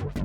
Welcome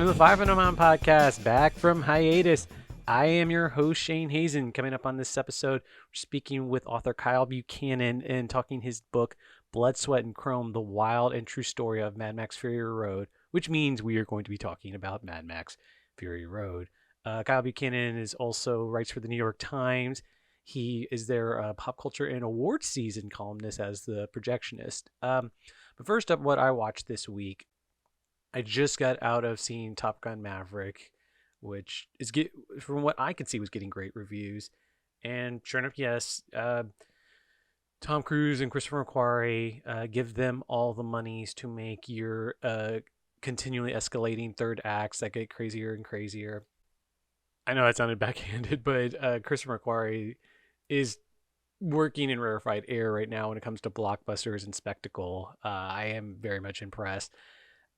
to the 500 Mile Podcast, back from hiatus. I am your host, Shane Hazen. Coming up on this episode, we're speaking with author Kyle Buchanan and talking his book, Blood, Sweat, and Chrome, The Wild and True Story of Mad Max Fury Road, which means we are going to be talking about Mad Max Fury Road. Kyle Buchanan is also writes for the New York Times. He is their pop culture and awards season columnist as the projectionist. But first up, what I watched this week. I just got out of seeing Top Gun Maverick, which is from what I could see was getting great reviews. And sure enough, yes, Tom Cruise and Christopher McQuarrie, give them all the monies to make your continually escalating third acts that get crazier and crazier. I know that sounded backhanded, but Christopher McQuarrie is working in rarefied air right now when it comes to blockbusters and spectacle. I am very much impressed.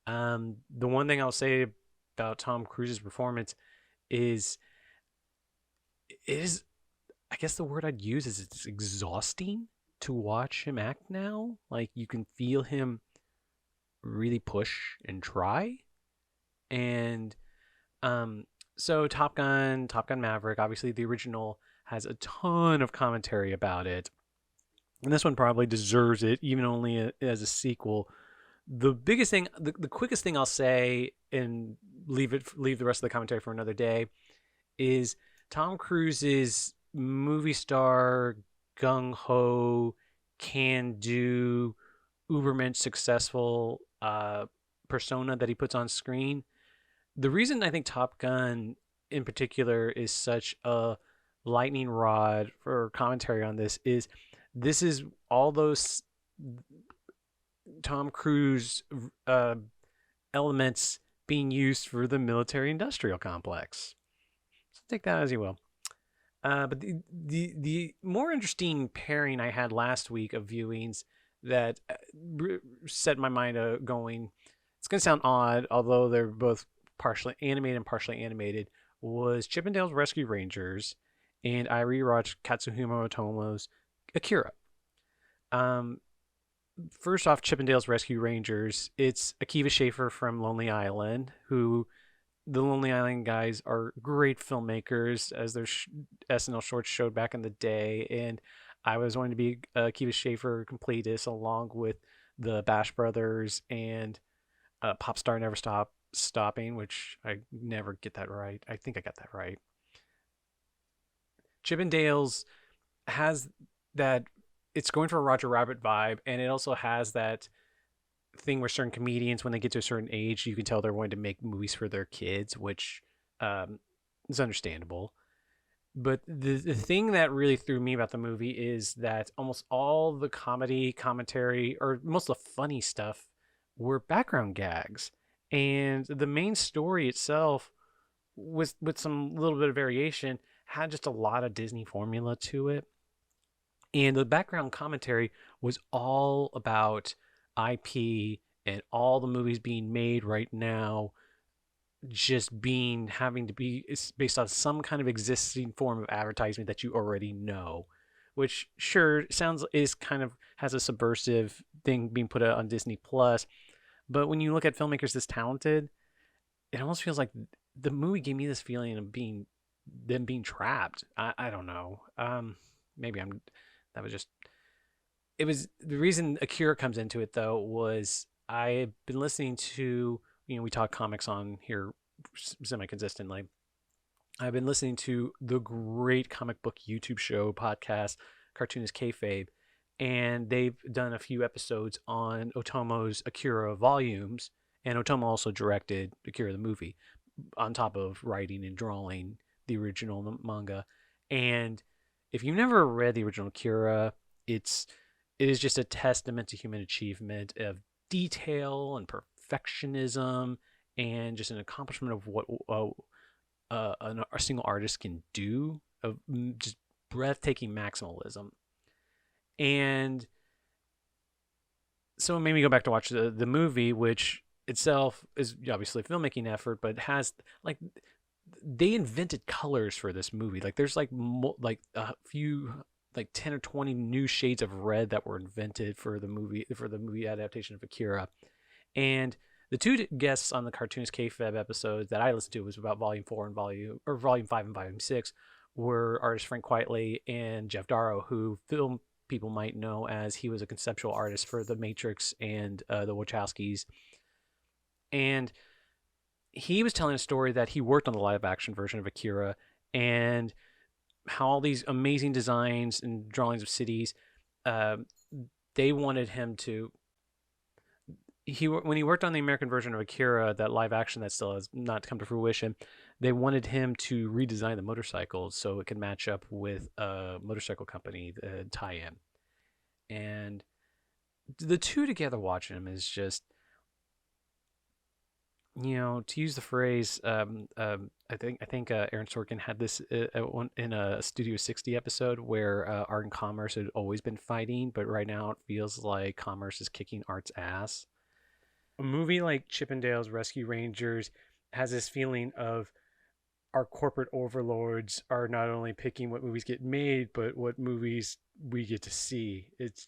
The one thing I'll say about Tom Cruise's performance is, I guess the word I'd use is it's exhausting to watch him act now. Like, you can feel him really push and try. And, so Top Gun Maverick, obviously the original has a ton of commentary about it. And this one probably deserves it, even only as a sequel. The biggest thing, the quickest thing I'll say, and leave the rest of the commentary for another day, is Tom Cruise's movie star, gung-ho, can-do, ubermensch successful persona that he puts on screen. The reason I think Top Gun in particular is such a lightning rod for commentary on this is all those Tom Cruise elements being used for the military-industrial complex. So take that as you will. But the more interesting pairing I had last week of viewings that set my mind going, it's going to sound odd, although they're both partially animated and partially animated, was Chippendales Rescue Rangers, and I rewatched Katsuhiro Otomo's Akira. First off, Chippendales Rescue Rangers, it's Akiva Schaffer from Lonely Island, who the Lonely Island guys are great filmmakers, as their SNL shorts showed back in the day, and I was going to be Akiva Schaffer completist along with the Bash Brothers and Pop Star Never Stopping, which I never get that right. I think I got that right. Chippendales has that, it's going for a Roger Rabbit vibe, and it also has that thing where certain comedians, when they get to a certain age, you can tell they're going to make movies for their kids, which is understandable. But the thing that really threw me about the movie is that almost all the commentary, or most of the funny stuff, were background gags. And the main story itself, with some little bit of variation, had just a lot of Disney formula to it. And the background commentary was all about IP and all the movies being made right now just having to be based on some kind of existing form of advertisement that you already know, which sure has a subversive thing being put out on Disney Plus. But when you look at filmmakers this talented, it almost feels like the movie gave me this feeling of being trapped. I don't know. It was the reason Akira comes into it, though, was I've been listening to, we talk comics on here semi-consistently. I've been listening to the great comic book YouTube show podcast, Cartoonist Kayfabe, and they've done a few episodes on Otomo's Akira volumes, and Otomo also directed Akira the movie, on top of writing and drawing the original manga. And if you've never read the original Akira, it is just a testament to human achievement of detail and perfectionism, and just an accomplishment of what a single artist can do, of just breathtaking maximalism. And so it made me go back to watch the movie, which itself is obviously a filmmaking effort, but has like they invented colors for this movie. Like there's like like a few like 10 or 20 new shades of red that were invented for the movie adaptation of Akira. And the two guests on the Cartoonist Kayfabe episode that I listened to was about volume 4 and volume 5 and volume 6 were artist Frank Quitely and Jeff Darrow, who film people might know as he was a conceptual artist for The Matrix and the Wachowskis. And he was telling a story that he worked on the live action version of Akira and how all these amazing designs and drawings of cities, they wanted him to. When he worked on the American version of Akira, that live action that still has not come to fruition, they wanted him to redesign the motorcycles so it could match up with a motorcycle company tie-in. And the two together watching them is just, to use the phrase, I think Aaron Sorkin had this in a Studio 60 episode where art and commerce had always been fighting, but right now it feels like commerce is kicking art's ass. A movie like Chippendale's Rescue Rangers has this feeling of our corporate overlords are not only picking what movies get made, but what movies we get to see. It's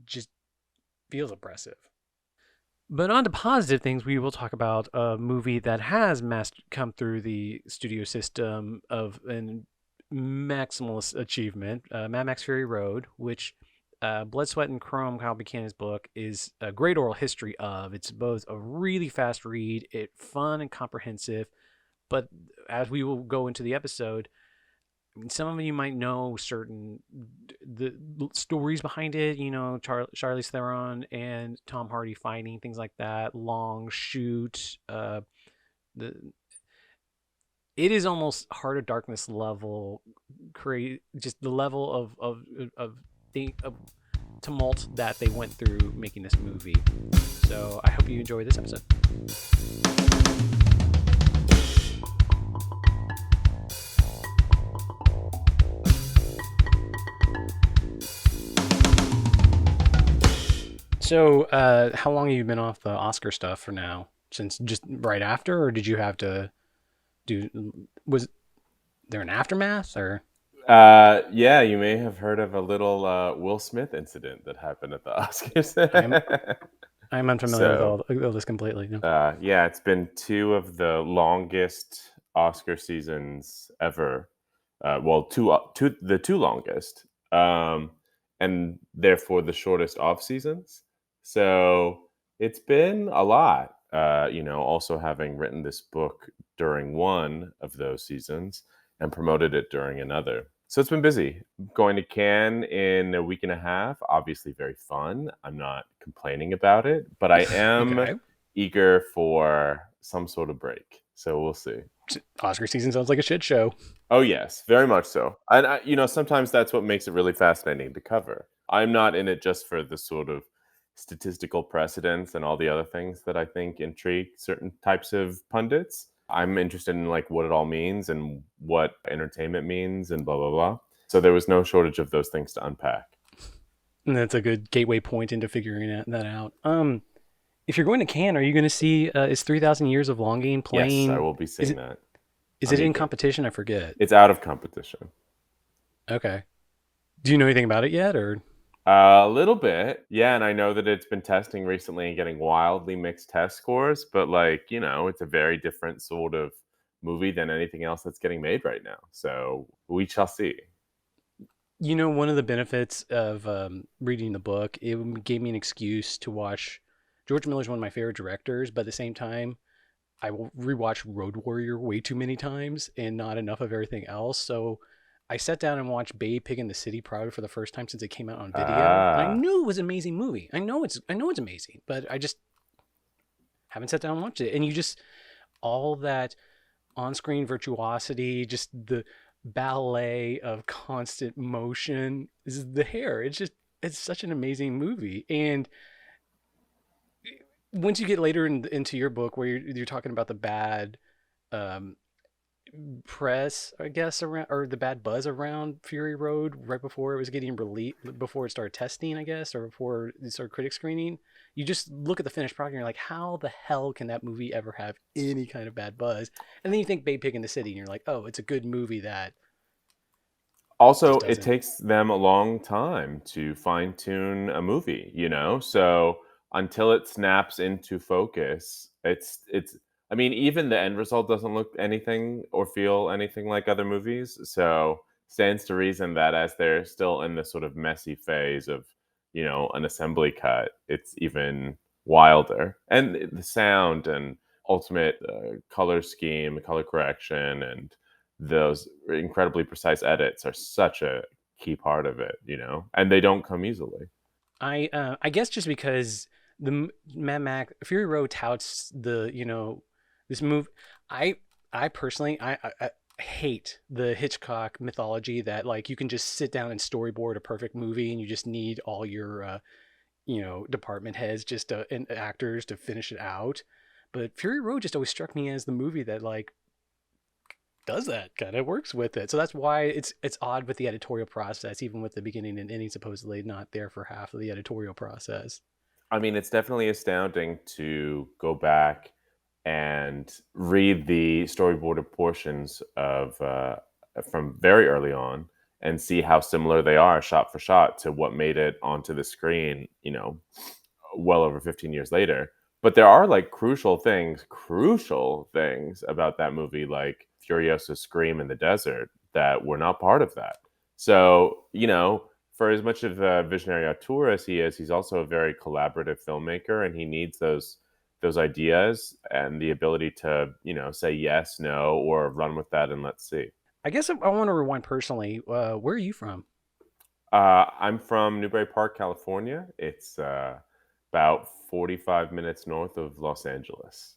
just feels oppressive. But on to positive things, we will talk about a movie that has come through the studio system of an maximalist achievement, Mad Max Fury Road, which Blood, Sweat, and Chrome, Kyle Buchanan's book, is a great oral history of. It's both a really fast read, fun and comprehensive, but as we will go into the episode, some of you might know the stories behind it. Charlize Theron and Tom Hardy fighting, things like that. Long shoot. It is almost Heart of Darkness level. Just the level of tumult that they went through making this movie. So I hope you enjoy this episode. So, how long have you been off the Oscar stuff for now? Since just right after, or did you have to was there an aftermath, or? Yeah, you may have heard of a little Will Smith incident that happened at the Oscars. I'm unfamiliar with all this completely. No. Yeah, it's been two of the longest Oscar seasons ever. The two longest, and therefore the shortest off seasons. So it's been a lot. Also having written this book during one of those seasons and promoted it during another. So it's been busy. Going to Cannes in a week and a half. Obviously very fun. I'm not complaining about it, but I am eager for some sort of break. So we'll see. Oscar season sounds like a shit show. Oh, yes, very much so. And, sometimes that's what makes it really fascinating to cover. I'm not in it just for the sort of statistical precedents and all the other things that I think intrigue certain types of pundits. I'm interested in like what it all means and what entertainment means and blah, blah, blah. So there was no shortage of those things to unpack. And that's a good gateway point into figuring that out. If you're going to Cannes, are you going to see is 3,000 Years of Longing playing? Yes, I will be seeing that. Is it in competition? I forget. It's out of competition. Okay. Do you know anything about it yet, or? A little bit, yeah, and I know that it's been testing recently and getting wildly mixed test scores, but it's a very different sort of movie than anything else that's getting made right now. So we shall see. One of the benefits of reading the book, it gave me an excuse to watch. George Miller's one of my favorite directors, but at the same time, I will rewatch Road Warrior way too many times and not enough of everything else. So I sat down and watched Babe Pig in the City probably for the first time since it came out on video. And I knew it was an amazing movie. I know it's amazing, but I just haven't sat down and watched it. And all that on-screen virtuosity, just the ballet of constant motion, is the hair. It's such an amazing movie. And once you get later into your book where you're talking about the bad press, I guess, around or the bad buzz around Fury Road right before it was getting released, before it started testing, I guess, or before it started critic screening. You just look at the finished product and you're like, how the hell can that movie ever have any kind of bad buzz? And then you think Babe Pig in the City and you're like, oh, it's a good movie that Also, just it doesn't. takes them a long time to fine tune a movie, So until it snaps into focus, it's I mean, even the end result doesn't look anything or feel anything like other movies. So stands to reason that as they're still in this sort of messy phase of, an assembly cut, it's even wilder. And the sound and ultimate color scheme, color correction, and those incredibly precise edits are such a key part of it, and they don't come easily. I guess just because Mad Max Fury Road touts this move. I I personally I hate the Hitchcock mythology that like you can just sit down and storyboard a perfect movie and you just need all your department heads just and actors to finish it out. But Fury Road just always struck me as the movie that like does that, kind of works with it. So that's why it's odd with the editorial process, even with the beginning and ending supposedly not there for half of the editorial process. I mean, it's definitely astounding to go back and read the storyboarded portions of from very early on and see how similar they are shot for shot to what made it onto the screen, well over 15 years later. But there are like crucial things about that movie, like Furiosa's scream in the desert, that were not part of that. So, for as much of a visionary auteur as he is, he's also a very collaborative filmmaker, and he needs those ideas and the ability to, say yes, no, or run with that and let's see. I guess I want to rewind personally. Where are you from? I'm from Newbury Park, California. It's about 45 minutes north of Los Angeles.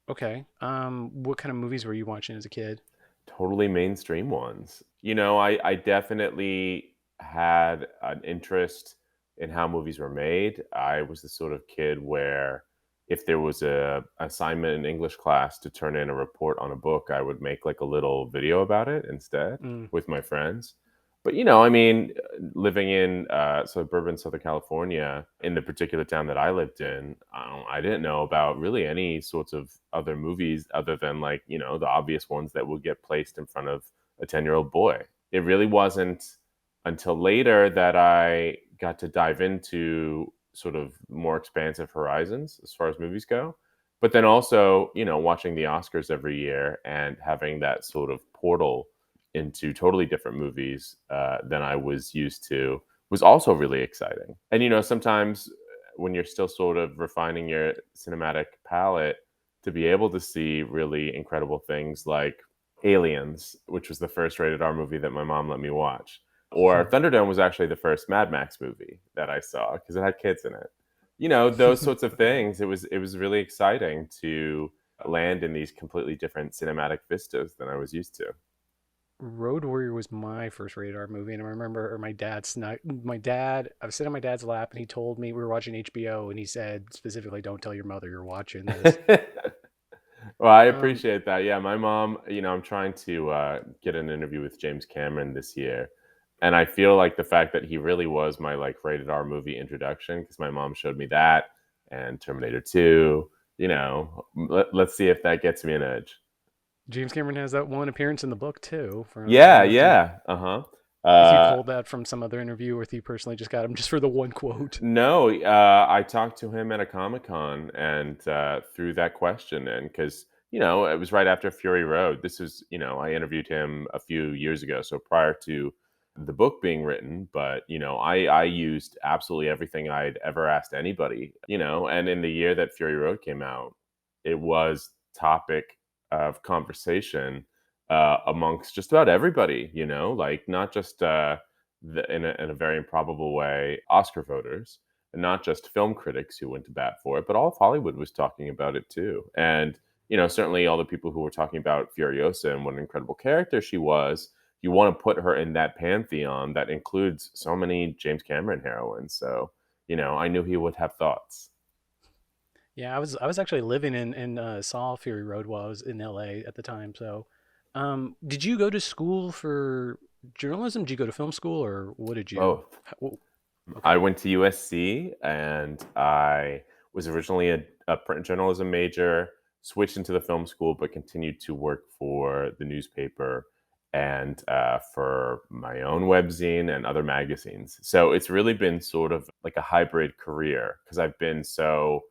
Okay. What kind of movies were you watching as a kid? Totally mainstream ones. I definitely had an interest in how movies were made. I was the sort of kid where if there was a assignment in English class to turn in a report on a book, I would make like a little video about it instead Mm. with my friends. But living in suburban Southern California, in the particular town that I lived in, I didn't know about really any sorts of other movies other than like the obvious ones that would get placed in front of a 10-year-old boy. It really wasn't until later that I got to dive into sort of more expansive horizons as far as movies go. But then also, watching the Oscars every year and having that sort of portal into totally different movies than I was used to was also really exciting. And sometimes when you're still sort of refining your cinematic palette, to be able to see really incredible things like Aliens, which was the first rated R movie that my mom let me watch, or Thunderdome was actually the first Mad Max movie that I saw because it had kids in it. Those sorts of things. It was really exciting to land in these completely different cinematic vistas than I was used to. Road Warrior was my first rated R movie, and I remember, or my dad snuck. My dad, I was sitting on my dad's lap, and he told me we were watching HBO, and he said specifically, "Don't tell your mother you're watching this." Well, I Um, appreciate that. Yeah, my mom, I'm trying to get an interview with James Cameron this year. And I feel like the fact that he really was my like rated R movie introduction, because my mom showed me that and Terminator 2, let's see if that gets me an edge. James Cameron has that one appearance in the book too. I Yeah, don't know if you yeah. Uh-huh. if you Uh pulled that from some other interview or if you personally just got him just for the one quote. no, I talked to him at a Comic-Con and threw that question in because, it was right after Fury Road. This was, I interviewed him a few years ago, so prior to the book being written, but, I used absolutely everything I'd ever asked anybody, and in the year that Fury Road came out, it was topic of conversation amongst just about everybody, like not just in a very improbable way, Oscar voters, and not just film critics who went to bat for it, but all of Hollywood was talking about it too. And certainly all the people who were talking about Furiosa and what an incredible character she was, you want to put her in that pantheon that includes so many James Cameron heroines. So, I knew he would have thoughts. Yeah, I was actually living in saw Fury Road while I was in LA at the time, so Did you go to school for journalism? Did you go to film school, or what did you? Both. I Okay. went to USC, and I was originally a print journalism major, switched into the film school, but continued to work for the newspaper and for my own webzine and other magazines. So it's really been sort of like a hybrid career because I've been so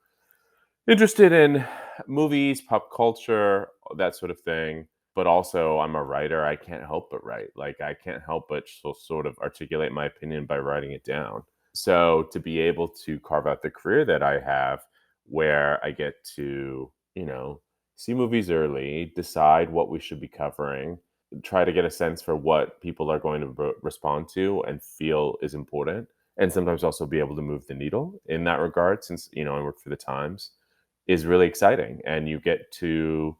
interested in movies, pop culture, that sort of thing. But also, I'm a writer. I can't help but write. Like, I can't help but sort of articulate my opinion by writing it down. So, to be able to carve out the career that I have, where I get to, see movies early, decide what we should be covering, try to get a sense for what people are going to respond to and feel is important, and sometimes also be able to move the needle in that regard, since, I work for the Times is really exciting. And you get to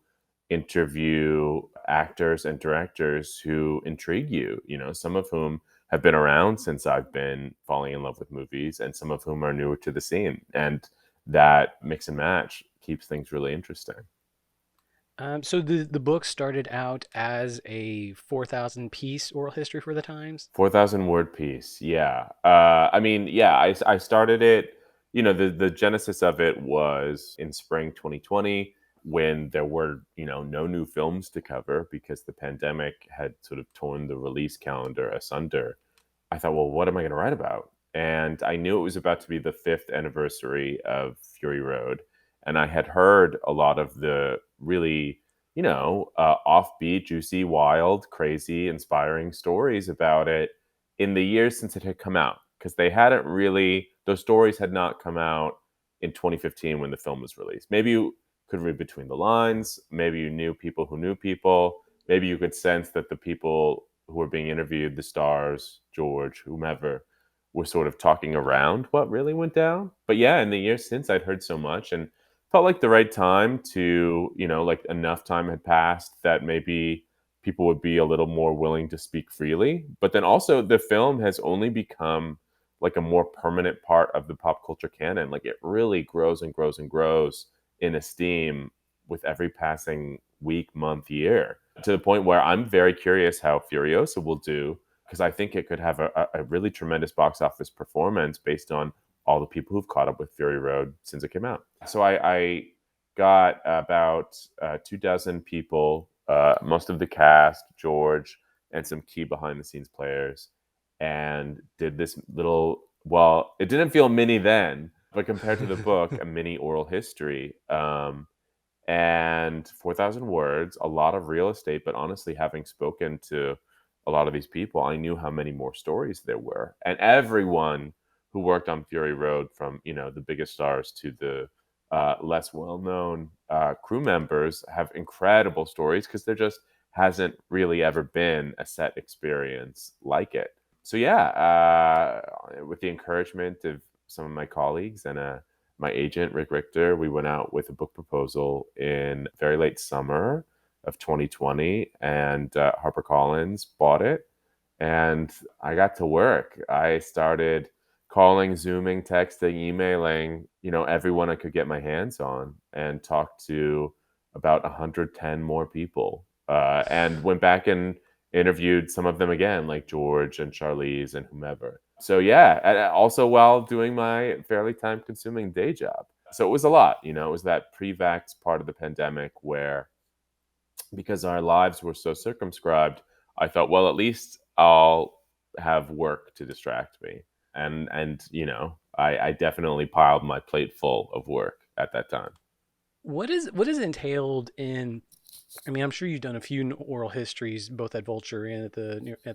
interview actors and directors who intrigue you, some of whom have been around since I've been falling in love with movies, and some of whom are newer to the scene. And that mix and match keeps things really interesting. So the book started out as a 4,000 piece oral history for the Times. 4,000 word piece. Yeah. I mean, yeah, I started it, the genesis of it was in spring 2020 when there were, no new films to cover because the pandemic had sort of torn the release calendar asunder. I thought, well, what am I going to write about? And I knew it was about to be the fifth anniversary of Fury Road. And I had heard a lot of the really, offbeat, juicy, wild, crazy, inspiring stories about it in the years since it had come out. Because they hadn't really, those stories had not come out in 2015 when the film was released. Maybe you could read between the lines. Maybe you knew people who knew people. Maybe you could sense that the people who were being interviewed, the stars, George, whomever, were sort of talking around what really went down. But yeah, in the years since, I'd heard so much and felt like the right time to, like enough time had passed that maybe people would be a little more willing to speak freely. But then also, the film has only become like a more permanent part of the pop culture canon. Like, it really grows and grows and grows in esteem with every passing week, month, year, to the point where I'm very curious how Furiosa will do, because I think it could have a really tremendous box office performance based on all the people who've caught up with Fury Road since it came out. So I got about 2 dozen people, most of the cast, George, and some key behind the scenes players, and did this little, well, it didn't feel mini then, but compared to the book, a mini oral history. And 4,000 words, a lot of real estate. But honestly, having spoken to a lot of these people, I knew how many more stories there were. And everyone who worked on Fury Road, from the biggest stars to the less well-known crew members, have incredible stories because there just hasn't really ever been a set experience like it. So yeah, with the encouragement of some of my colleagues and my agent, Rick Richter, we went out with a book proposal in very late summer of 2020, and HarperCollins bought it. And I got to work. I started calling, Zooming, texting, emailing, everyone I could get my hands on, and talked to about 110 more people. And went back and interviewed some of them again, like George and Charlize and whomever. So yeah, also while doing my fairly time-consuming day job. So it was a lot. It was that pre-vax part of the pandemic where, because our lives were so circumscribed, I thought, well, at least I'll have work to distract me. And I definitely piled my plate full of work at that time. What is entailed in? I mean, I'm sure you've done a few oral histories, both at Vulture and at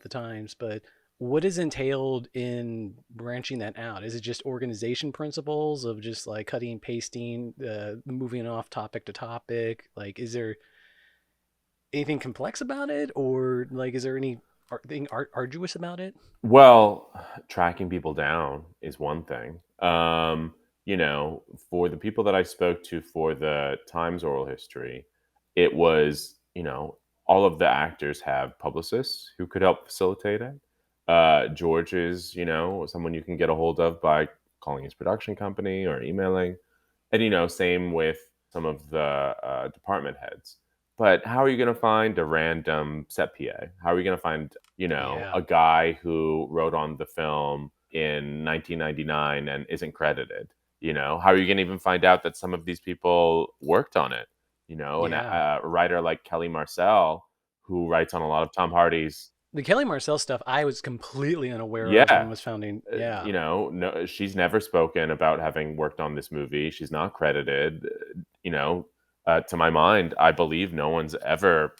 the Times, but what is entailed in branching that out? Is it just organization principles of just like cutting and pasting, moving off topic to topic? Like, is there anything complex about it, or like, is there anything arduous about it? Well, tracking people down is one thing. For the people that I spoke to for the Times oral history, it was, all of the actors have publicists who could help facilitate it. George is, someone you can get a hold of by calling his production company or emailing. And, same with some of the department heads. But how are you going to find a random set PA? How are you going to find, Yeah. a guy who wrote on the film in 1999 and isn't credited? How are you going to even find out that some of these people worked on it? And Yeah. a writer like Kelly Marcel, who writes on a lot of Tom Hardy's. The Kelly Marcel stuff I was completely unaware of Yeah, and was founding. Yeah. no, she's never spoken about having worked on this movie. She's not credited. To my mind, I believe no one's ever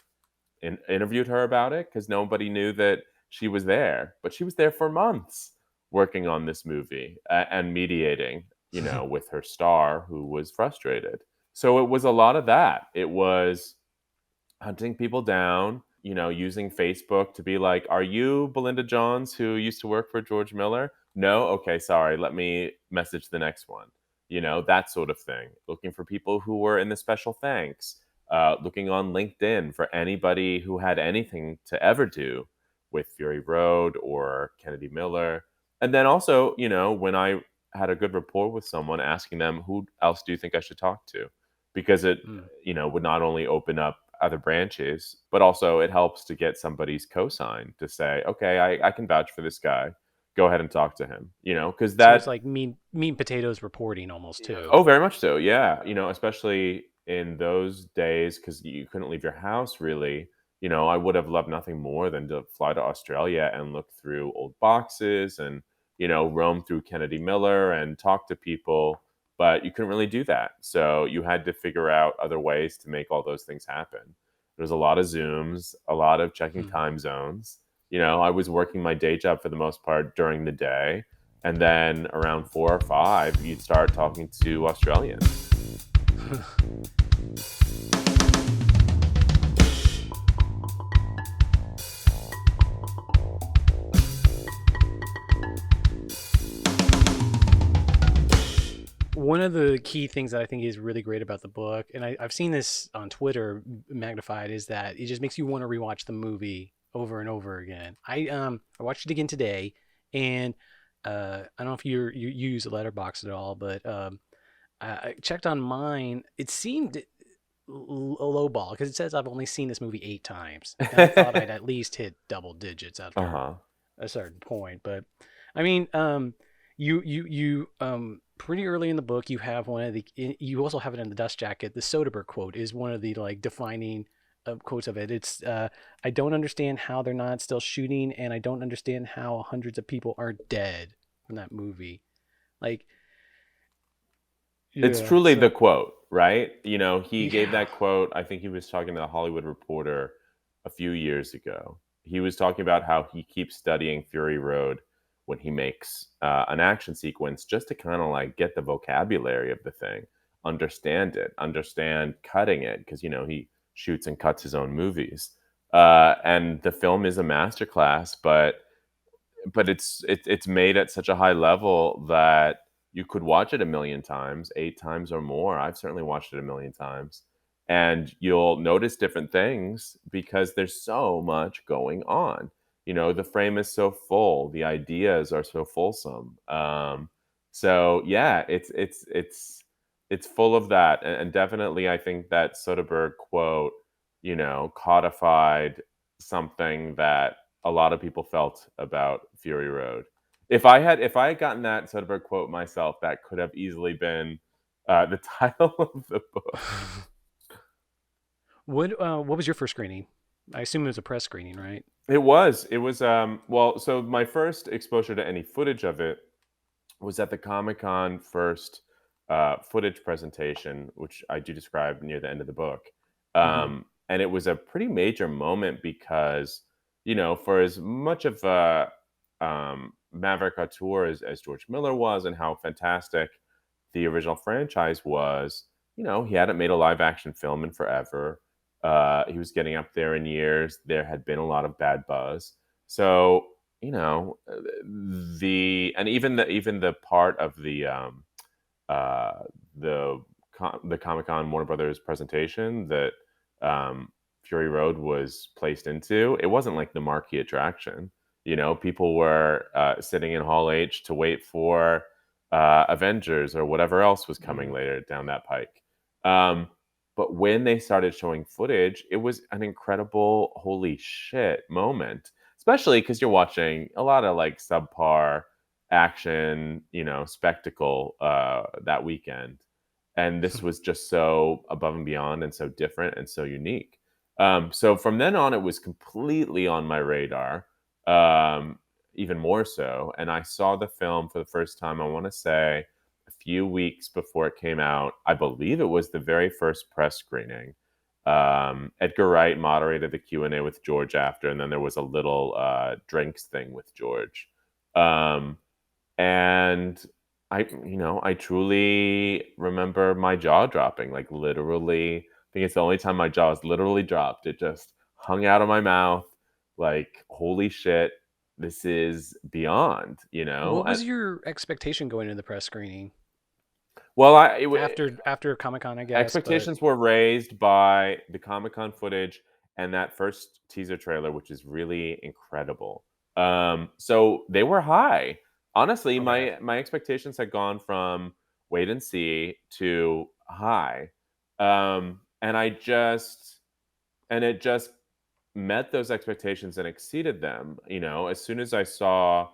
interviewed her about it because nobody knew that she was there. But she was there for months working on this movie and mediating, with her star who was frustrated. So it was a lot of that. It was hunting people down, using Facebook to be like, "Are you Belinda Johns who used to work for George Miller?" No? Okay, sorry. Let me message the next one. That sort of thing. Looking for people who were in the special thanks. Looking on LinkedIn for anybody who had anything to ever do with Fury Road or Kennedy Miller. And then also, when I had a good rapport with someone, asking them, who else do you think I should talk to? Because it Mm. would not only open up other branches, but also it helps to get somebody's cosign to say, okay, I can vouch for this guy. Go ahead and talk to him, because So it's that, like mean potatoes reporting almost too. oh, very much so. Yeah. Especially in those days, because you couldn't leave your house really. I would have loved nothing more than to fly to Australia and look through old boxes and, roam through Kennedy Miller and talk to people. But you couldn't really do that. So you had to figure out other ways to make all those things happen. There's a lot of Zooms, a lot of checking Hmm. time zones. I was working my day job for the most part during the day, and then around 4 or 5, you'd start talking to Australians. One of the key things that I think is really great about the book, and I've seen this on Twitter magnified, is that it just makes you want to rewatch the movie over and over again. I watched it again today, and I don't know if you use a letterbox at all, but I checked on mine. It seemed a low ball because it says I've only seen this movie 8 times, and I thought I'd at least hit double digits after Uh-huh. a certain point. But I mean, pretty early in the book, you have one of the. You also have it in the dust jacket. The Soderbergh quote is one of the like defining quotes of it. It's I don't understand how they're not still shooting, and I don't understand how hundreds of people aren't dead from that movie. Like, It's yeah. truly the So quote, right? He gave yeah. that quote. I think he was talking to the Hollywood Reporter a few years ago. He was talking about how he keeps studying Fury Road when he makes an action sequence just to kind of like get the vocabulary of the thing, understand it, understand cutting it, because, he shoots and cuts his own movies. And the film is a masterclass, but it's made at such a high level that you could watch it a million times, 8 times or more. I've certainly watched it a million times, and you'll notice different things because there's so much going on. The frame is so full, the ideas are so fulsome. So yeah, it's full of that, and definitely I think that Soderbergh quote, codified something that a lot of people felt about Fury Road. If I had gotten that Soderbergh quote myself, that could have easily been the title of the book. What was your first screening? I assume it was a press screening, right? It was well, so my first exposure to any footage of it was at the Comic-Con first footage presentation, which I do describe near the end of the book. Mm-hmm. And it was a pretty major moment because, for as much of a maverick auteur as George Miller was, and how fantastic the original franchise was, he hadn't made a live action film in forever. He was getting up there in years. There had been a lot of bad buzz. So, even the part of uh, the Comic Con Warner Brothers presentation that Fury Road was placed into, it wasn't like the marquee attraction. People were sitting in Hall H to wait for Avengers or whatever else was coming Mm. later down that pike. Um, But when they started showing footage, it was an incredible holy shit moment, especially because you're watching a lot of like subpar action, spectacle that weekend. And this was just so above and beyond and so different and so unique. So from then on, it was completely on my radar, um, even more so. And I saw the film for the first time, I want to say, a few weeks before it came out. I believe it was the very first press screening. Edgar Wright moderated the Q&A with George after, and then there was a little drinks thing with George. Um, and I truly remember my jaw dropping, like literally. I think it's the only time my jaw has literally dropped. It just hung out of my mouth, like, holy shit, this is beyond, What was your expectation going into the press screening Well, after Comic Con, I guess? But expectations were raised by the Comic-Con footage and that first teaser trailer, which is really incredible. So they were high. Honestly, okay, my expectations had gone from wait and see to high. And it just met those expectations and exceeded them. As soon as I saw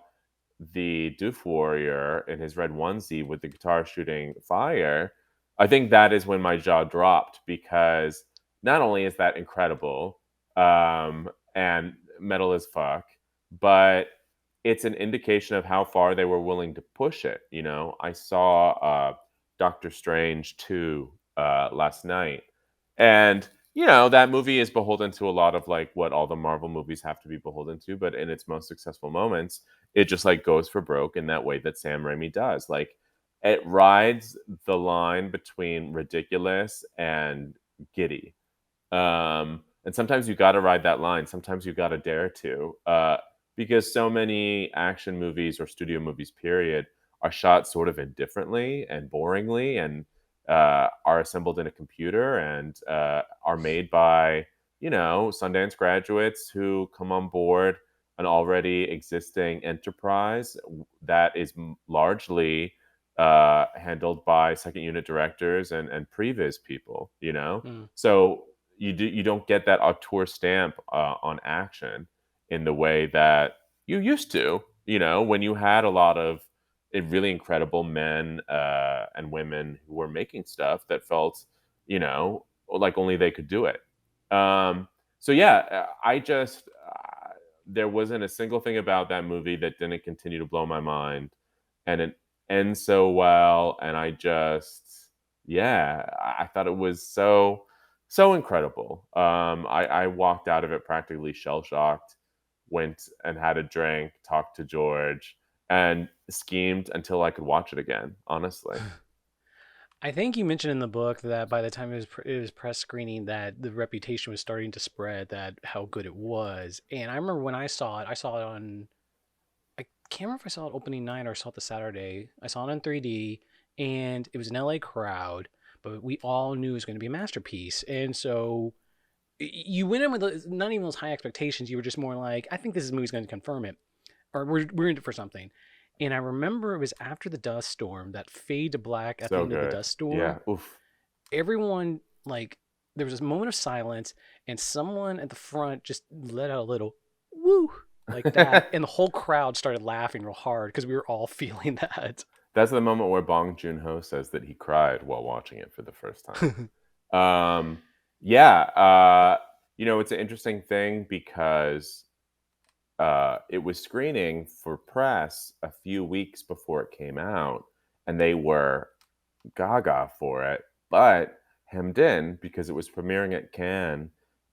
the Doof Warrior in his red onesie with the guitar shooting fire, I think that is when my jaw dropped, because not only is that incredible, and metal as fuck, but it's an indication of how far they were willing to push it. I saw Doctor Strange 2 last night, and that movie is beholden to a lot of like what all the Marvel movies have to be beholden to, but in its most successful moments, it just like goes for broke in that way that Sam Raimi does. Like, it rides the line between ridiculous and giddy. And sometimes you got to ride that line. Sometimes you got to dare to, because so many action movies or studio movies, period, are shot sort of indifferently and boringly, and are assembled in a computer, and are made by Sundance graduates who come on board an already existing enterprise that is largely handled by second unit directors and previs people. mm, So you don't get that auteur stamp on action in the way that you used to, when you had a lot of really incredible men and women who were making stuff that felt, like only they could do it. So yeah, I just there wasn't a single thing about that movie that didn't continue to blow my mind, and it ends so well, and yeah, I thought it was so incredible. I walked out of it practically shell shocked, went and had a drink, talked to George, and schemed until I could watch it again, honestly. I think you mentioned in the book that by the time it was press screening, that the reputation was starting to spread, that how good it was. And I remember when I saw it on, I can't remember if I saw it opening night or I saw it the Saturday. I saw it in 3D, and it was an LA crowd, but we all knew it was going to be a masterpiece. And so you went in with not even those high expectations. You were just more like, I think this movie's going to confirm it, or we're in it for something. And I remember it was after the dust storm, that fade to black at the So end of the good. dust storm. Yeah. Oof. Everyone, like, there was this moment of silence, and someone at the front just let out a little woo like that, and the whole crowd started laughing real hard because we were all feeling that. That's the moment where Bong Joon-ho says that he cried while watching it for the first time. Um, yeah, it's an interesting thing because it was screening for press a few weeks before it came out, and they were gaga for it, but hemmed in because it was premiering at Cannes,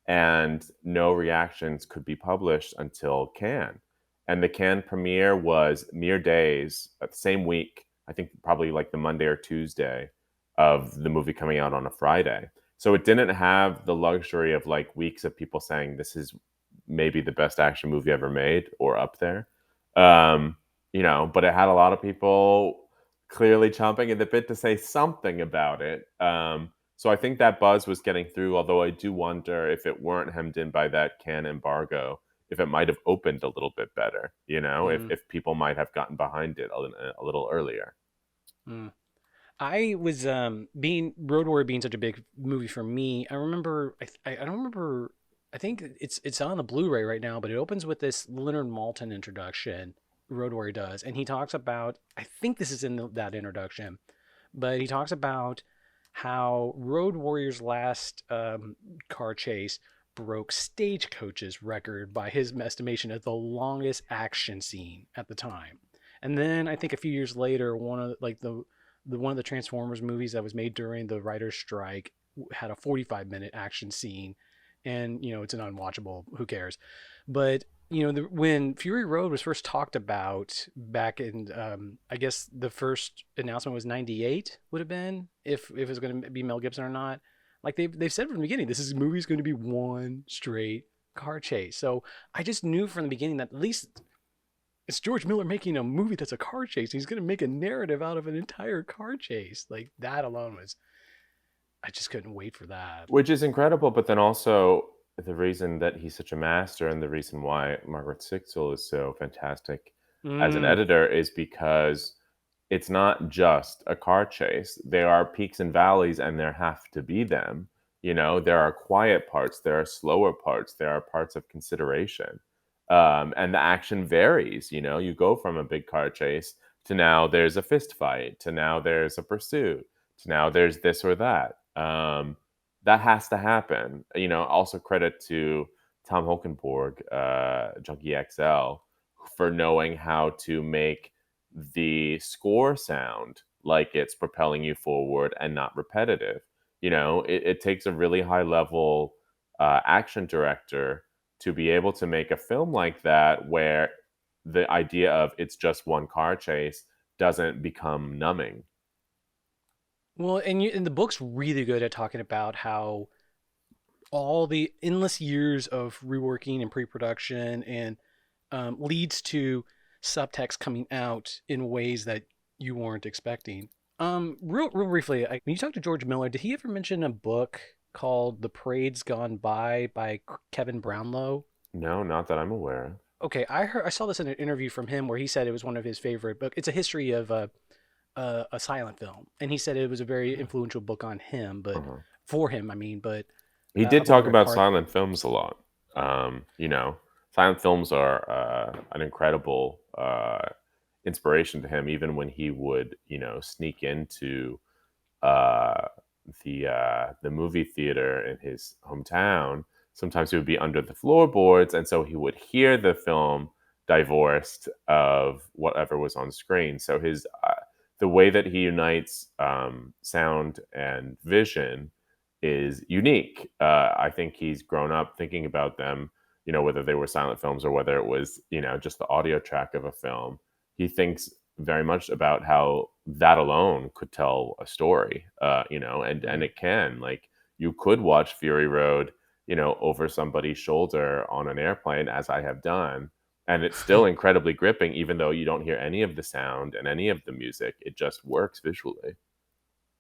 and no reactions could be published until Cannes. And the Cannes premiere was mere days, the same week, I think probably like the Monday or Tuesday of the movie coming out on a Friday. So it didn't have the luxury of like weeks of people saying this is maybe the best action movie ever made or up there. But it had a lot of people clearly chomping at the bit to say something about it. So I think that buzz was getting through, although I do wonder if it weren't hemmed in by that Cannes embargo, if it might have opened a little bit better, if Mm, people might have gotten behind it a little earlier. mm. I was being Road Warrior being such a big movie for me. I remember I don't remember. I think it's on the Blu-ray right now, but it opens with this Leonard Maltin introduction. Road Warrior does, and he talks about. I think this is in that introduction, but he talks about how Road Warrior's last car chase broke Stagecoach's record by his estimation as the longest action scene at the time. And then I think a few years later, one of like the one of the Transformers movies that was made during the writer's strike had a 45-minute action scene, and it's an unwatchable. Who cares? But when Fury Road was first talked about back in, I guess the first announcement was '98 would have been if it was going to be Mel Gibson or not. Like they've said from the beginning, this movie's going to be one straight car chase. So I just knew from the beginning that at least it's George Miller making a movie that's a car chase. He's going to make a narrative out of an entire car chase. Like that alone was, I just couldn't wait for that. Which is incredible, but then also the reason that he's such a master and the reason why Margaret Sixel is so fantastic as an Mm. editor is because it's not just a car chase. There are peaks and valleys, and there have to be them. There are quiet parts, there are slower parts, there are parts of consideration. And the action varies. You go from a big car chase to now there's a fist fight, to now there's a pursuit, to now there's this or that. That has to happen. Also credit to Tom Holkenborg, Junkie XL, for knowing how to make the score sound like it's propelling you forward and not repetitive. It takes a really high level action director to be able to make a film like that where the idea of it's just one car chase doesn't become numbing. Well, and the book's really good at talking about how all the endless years of reworking and pre-production and leads to subtext coming out in ways that you weren't expecting. Real briefly, when you talked to George Miller, did he ever mention a book called "The Parade's Gone by Kevin Brownlow? No, not that I'm aware of. Okay, I saw this in an interview from him where he said it was one of his favorite books. It's a history of a silent film, and he said it was a very influential book on him, but Uh-huh. for him, I mean, but He a did book talk very about hard. silent films a lot. Silent films are an incredible inspiration to him, even when he would, sneak into uh, the movie theater in his hometown. Sometimes he would be under the floorboards, and so he would hear the film divorced of whatever was on screen. So his the way that he unites sound and vision is unique. I think he's grown up thinking about them, whether they were silent films or whether it was, just the audio track of a film. He thinks very much about how that alone could tell a story, and Mhm. it can. Like, you could watch Fury Road, over somebody's shoulder on an airplane, as I have done, and it's still incredibly gripping, even though you don't hear any of the sound and any of the music. It just works visually.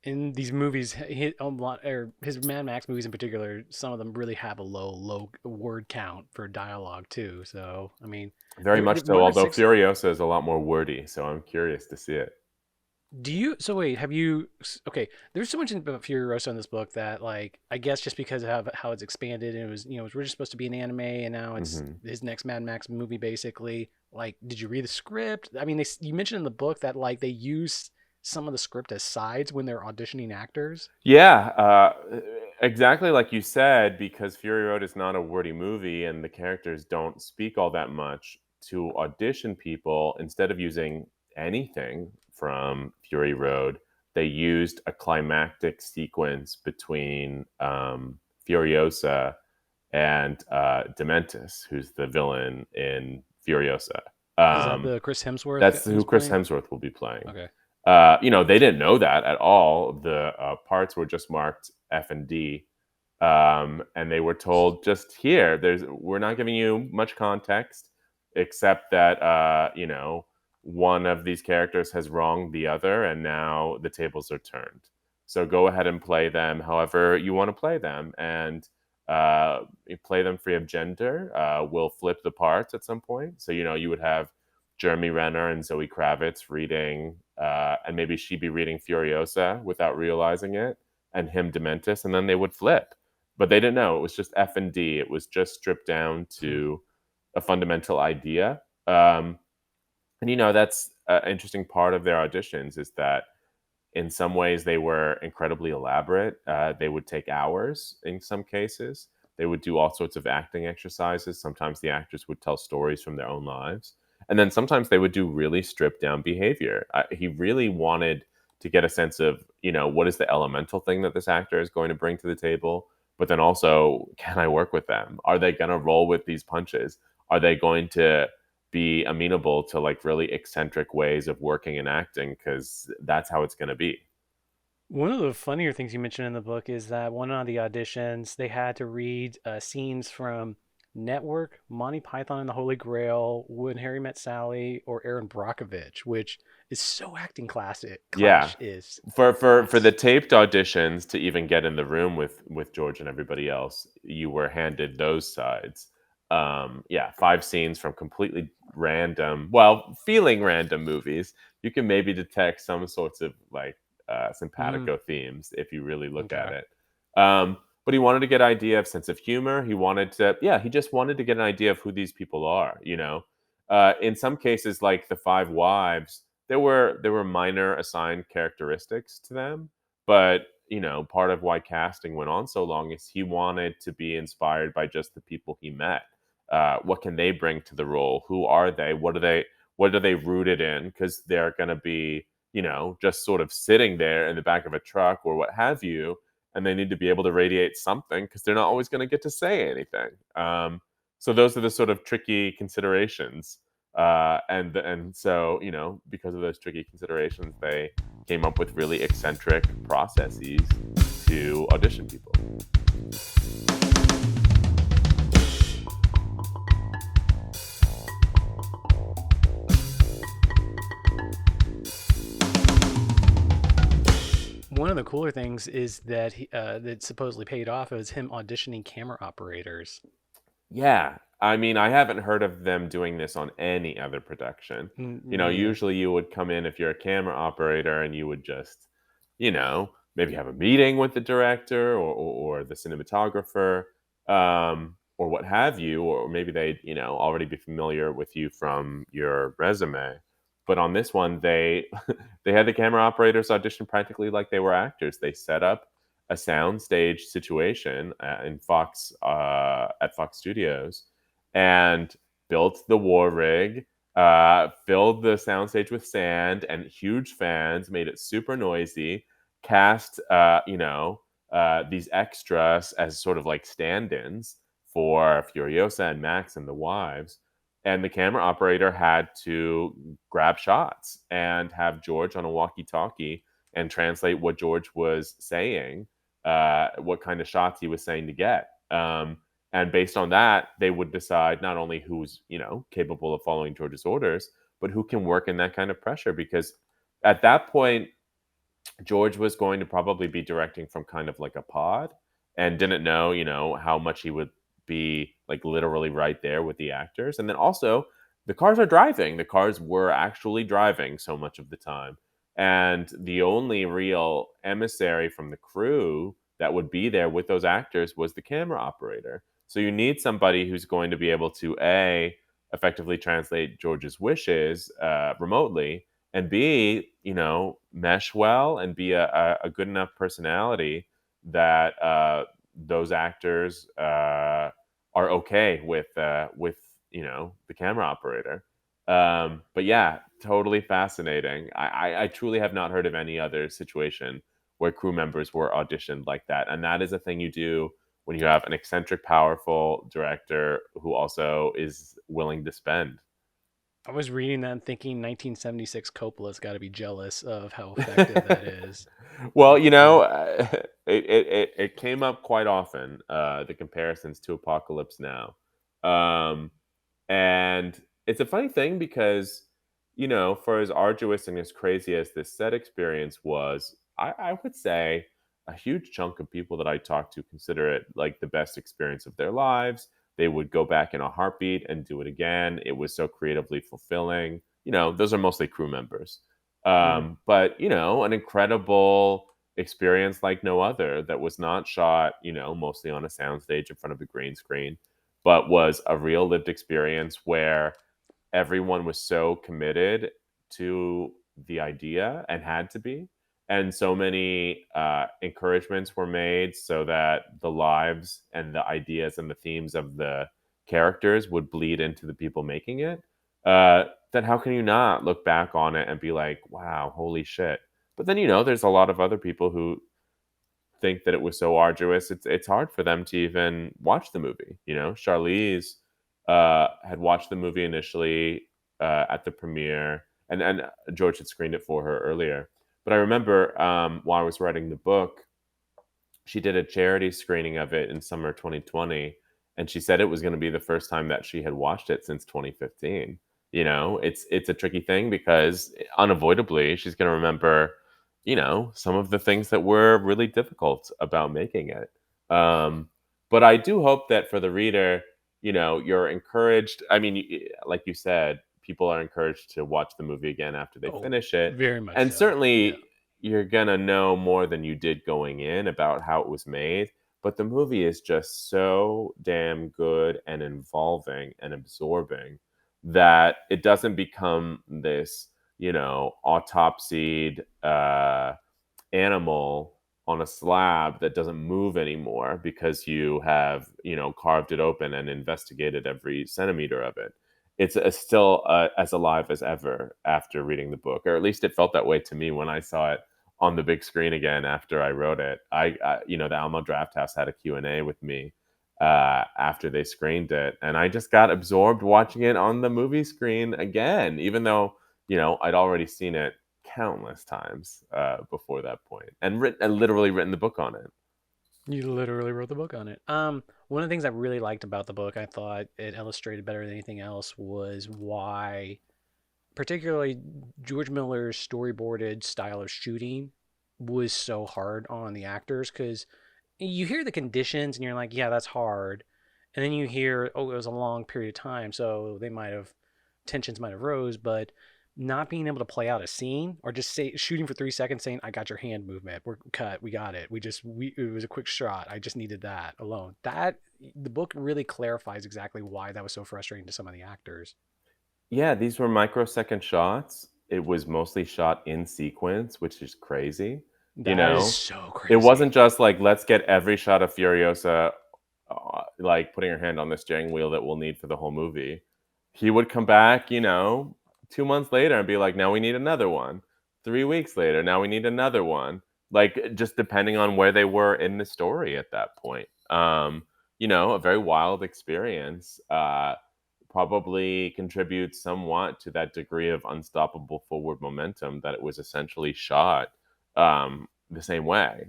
In these movies, a lot, or his Mad Max movies in particular, some of them really have a low word count for dialogue too. So, I mean, Very much so, Margaret although Six. Furiosa is a lot more wordy, so I'm curious to see it. Do you? So wait, have you? Okay, there's so much about Furiosa in this book that, like, I guess just because of how it's expanded, and it was, it was originally supposed to be an anime, and now it's Mhm. his next Mad Max movie, basically. Like, did you read the script? I mean, you mentioned in the book that like they use some of the script as sides when they're auditioning actors. Yeah, exactly like you said, because Fury Road is not a wordy movie and the characters don't speak all that much. To audition people, instead of using anything from Fury Road, they used a climactic sequence between Furiosa and Dementis, who's the villain in Furiosa. Is that Um, the Chris Hemsworth that's who who's Chris playing? Hemsworth will be playing. Okay. They didn't know that at all. The parts were just marked F and D, and they were told, "Just here. We're not giving you much context, except that one of these characters has wronged the other, and now the tables are turned. So go ahead and play them however you want to play them, and you play them free of gender. We'll flip the parts at some point. So you would have Jeremy Renner and Zoe Kravitz reading, and maybe she'd be reading Furiosa without realizing it, and him Dementis, and then they would flip. But they didn't know. It was just F and D. It was just stripped down to a fundamental idea. And that's an interesting part of their auditions is that in some ways they were incredibly elaborate. They would take hours in some cases. They would do all sorts of acting exercises. Sometimes the actors would tell stories from their own lives. And then sometimes they would do really stripped down behavior. He really wanted to get a sense of, what is the elemental thing that this actor is going to bring to the table? But then also, can I work with them? Are they going to roll with these punches? Are they going to be amenable to like really eccentric ways of working and acting? Because that's how it's going to be. One of the funnier things you mentioned in the book is that one of the auditions, they had to read scenes from Network, Monty Python and the Holy Grail, When Harry Met Sally, or Aaron Brockovich, which is so acting classic. Yeah. Clash is For the nuts. taped auditions to even get in the room with George and everybody else, you were handed those sides. Yeah, 5 scenes from completely random, well, feeling random movies. You can maybe detect some sorts of like Mm, simpatico themes if you really look at okay. it. But he wanted to get an idea of sense of humor. He wanted to, yeah, he just wanted to get an idea of who these people are. In some cases, like the Five Wives, there were minor assigned characteristics to them, but part of why casting went on so long is he wanted to be inspired by just the people he met. What can they bring to the role? Who are they? What are they rooted in? Because they're going to be just sort of sitting there in the back of a truck or what have you, and they need to be able to radiate something because they're not always going to get to say anything. So those are the sort of tricky considerations, and so because of those tricky considerations, they came up with really eccentric processes to audition people. One of the cooler things is that that supposedly paid off was him auditioning camera operators. Yeah, I mean, I haven't heard of them doing this on any other production. Me neither. Usually you would come in if you're a camera operator and you would just, maybe have a meeting with the director or the cinematographer, or what have you, or maybe they'd, already be familiar with you from your resume. But on this one, they they had the camera operators audition practically like they were actors. They set up a soundstage situation in Fox at Fox Studios and built the war rig, filled the soundstage with sand and huge fans, made it super noisy, cast these extras as sort of like stand-ins for Furiosa and Max and the wives. And the camera operator had to grab shots and have George on a walkie-talkie and translate what George was saying, what kind of shots he was saying to get. And based on that, they would decide not only who's capable of following George's orders, but who can work in that kind of pressure. Because at that point, George was going to probably be directing from kind of like a pod, and didn't know, how much he would be like literally right there with the actors. And then also, the cars are driving. The cars were actually driving so much of the time. And the only real emissary from the crew that would be there with those actors was the camera operator. So you need somebody who's going to be able to A, effectively translate George's wishes remotely, and B, mesh well and be a good enough personality that those actors are okay with the camera operator. But yeah, totally fascinating. I truly have not heard of any other situation where crew members were auditioned like that, and that is a thing you do when you have an eccentric, powerful director who also is willing to spend. I was reading that and thinking 1976 Coppola's got to be jealous of how effective that is. Well, Yeah. it came up quite often, the comparisons to Apocalypse Now. Um, and it's a funny thing because, for as arduous and as crazy as this set experience was, I would say a huge chunk of people that I talked to consider it like the best experience of their lives. They would go back in a heartbeat and do it again. It was so creatively fulfilling. those are mostly crew members. Mhm. But an incredible experience like no other that was not shot, mostly on a soundstage in front of a green screen, but was a real lived experience where everyone was so committed to the idea and had to be. And so many encouragements were made so that the lives and the ideas and the themes of the characters would bleed into the people making it. Then how can you not look back on it and be like, wow, holy shit? But then, there's a lot of other people who think that it was so arduous, it's hard for them to even watch the movie. Charlize had watched the movie initially at the premiere, and George had screened it for her earlier. But I remember while I was writing the book, she did a charity screening of it in summer 2020, and she said it was going to be the first time that she had watched it since 2015. It's a tricky thing because unavoidably she's going to remember, some of the things that were really difficult about making it. Um, but I do hope that for the reader, you're encouraged. I mean, like you said, people are encouraged to watch the movie again after they Oh, finish it. very much And so. Yeah. certainly you're gonna know more than you did going in about how it was made, but the movie is just so damn good and involving and absorbing that it doesn't become this, autopsied animal on a slab that doesn't move anymore because you have, carved it open and investigated every centimeter of it. It's still as alive as ever after reading the book, or at least it felt that way to me when I saw it on the big screen again after I wrote it. The Alamo Draft House had a Q&A with me after they screened it, and I just got absorbed watching it on the movie screen again, even though I'd already seen it countless times before that point, and literally written the book on it. You literally wrote the book on it. One of the things I really liked about the book, I thought it illustrated better than anything else, was why, particularly George Miller's storyboarded style of shooting was so hard on the actors because you hear the conditions and you're like, yeah, that's hard. And then you hear, oh, it was a long period of time, so tensions might have rose, but not being able to play out a scene or just say shooting for 3 seconds saying, I got your hand movement. We're cut. We got it. It was a quick shot. I just needed that alone. The book really clarifies exactly why that was so frustrating to some of the actors. Yeah, these were microsecond shots. It was mostly shot in sequence, which is crazy. You That is know, so it crazy. wasn't just like, let's get every shot of Furiosa, like putting her hand on the steering wheel that we'll need for the whole movie. He would come back, 2 months later and be like, now we need another one. 3 weeks later, now we need another one. Like, just depending on where they were in the story at that point. A very wild experience. Probably contributes somewhat to that degree of unstoppable forward momentum that it was essentially shot the same way.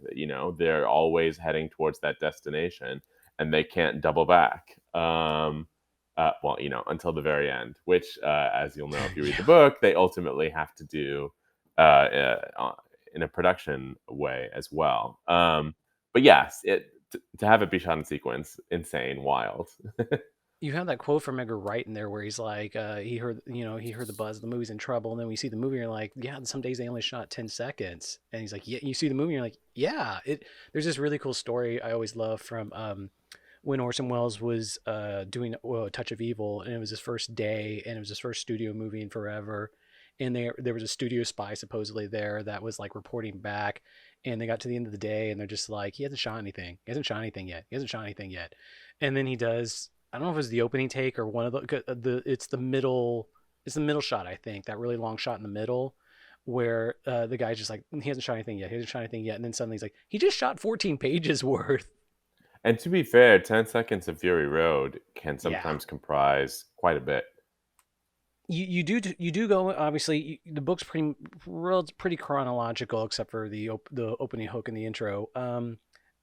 They're always heading towards that destination and they can't double back. Well, until the very end, which, as you'll know if you read the Yeah. book, they ultimately have to do in a production way as well. But yes, to have it be shot in sequence, insane, wild. You have that quote from Edgar Wright in there where he's like, he heard the buzz, the movie's in trouble, and then we see the movie, and you're like, yeah, some days they only shot 10 seconds, and he's like, yeah, you see the movie, and you're like, yeah, it. There's this really cool story I always love from when Orson Welles was doing Touch of Evil, and it was his first day, and it was his first studio movie in forever, and there was a studio spy supposedly there that was like reporting back, and they got to the end of the day, and they're just like, he hasn't shot anything, he hasn't shot anything yet, he hasn't shot anything yet, and then he does. I don't know if it was the opening take or one of the it's the middle shot, I think, that really long shot in the middle where the guy's just like, he hasn't shot anything yet, he hasn't shot anything yet, and then suddenly he's like, he just shot 14 pages worth. And to be fair, 10 seconds of Fury Road can Yeah. sometimes comprise quite a bit. You do go, obviously the book's pretty chronological except for the opening hook and the intro.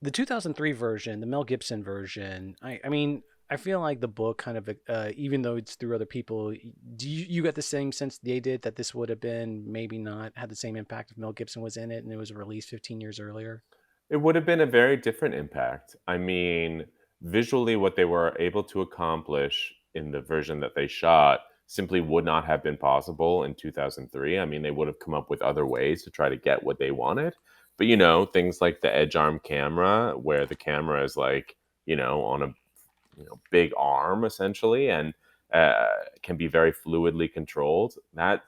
The 2003 version, the Mel Gibson version, I mean, I feel like the book kind of even though it's through other people, do you get the same sense they did that this would have been maybe not had the same impact if Mel Gibson was in it and it was released 15 years earlier? It would have been a very different impact. I mean, visually, what they were able to accomplish in the version that they shot simply would not have been possible in 2003. I mean, they would have come up with other ways to try to get what they wanted. But, things like the edge arm camera, where the camera is like, on a big arm essentially, and uh, can be very fluidly controlled. That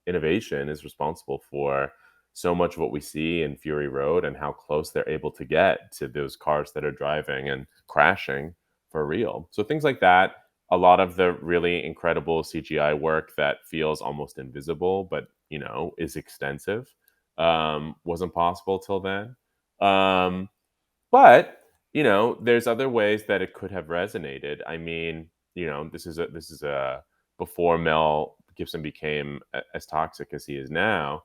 innovation is responsible for so much of what we see in Fury Road and how close they're able to get to those cars that are driving and crashing for real. So things like that, a lot of the really incredible CGI work that feels almost invisible, but is extensive, wasn't possible till then. Um, but, there's other ways that it could have resonated. I mean, this is a before Mel Gibson became as toxic as he is now.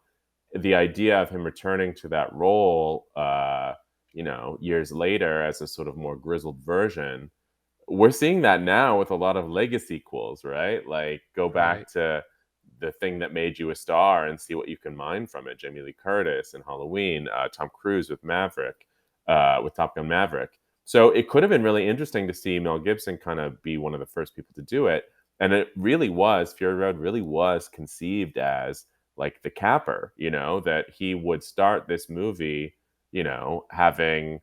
The idea of him returning to that role, years later as a sort of more grizzled version, we're seeing that now with a lot of legacy sequels, right? Like, go Right. back to The Thing That Made You a Star and see what you can mine from it. Jamie Lee Curtis and Halloween, Tom Cruise with Maverick, with Top Gun Maverick. So it could have been really interesting to see Mel Gibson kind of be one of the first people to do it. And it really was, Fury Road really was conceived as like the capper, that he would start this movie, having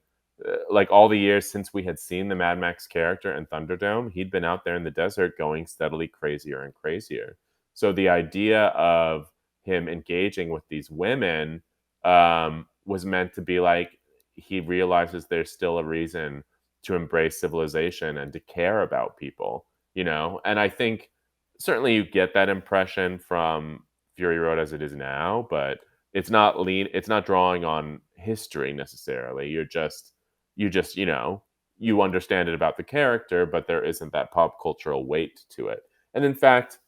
like all the years since we had seen the Mad Max character in Thunderdome, he'd been out there in the desert going steadily crazier and crazier. So the idea of him engaging with these women, was meant to be like he realizes there's still a reason to embrace civilization and to care about people, And I think certainly you get that impression from Fury Road as it is now, but it's not drawing on history necessarily. You just, you understand it about the character, but there isn't that pop cultural weight to it. And in fact,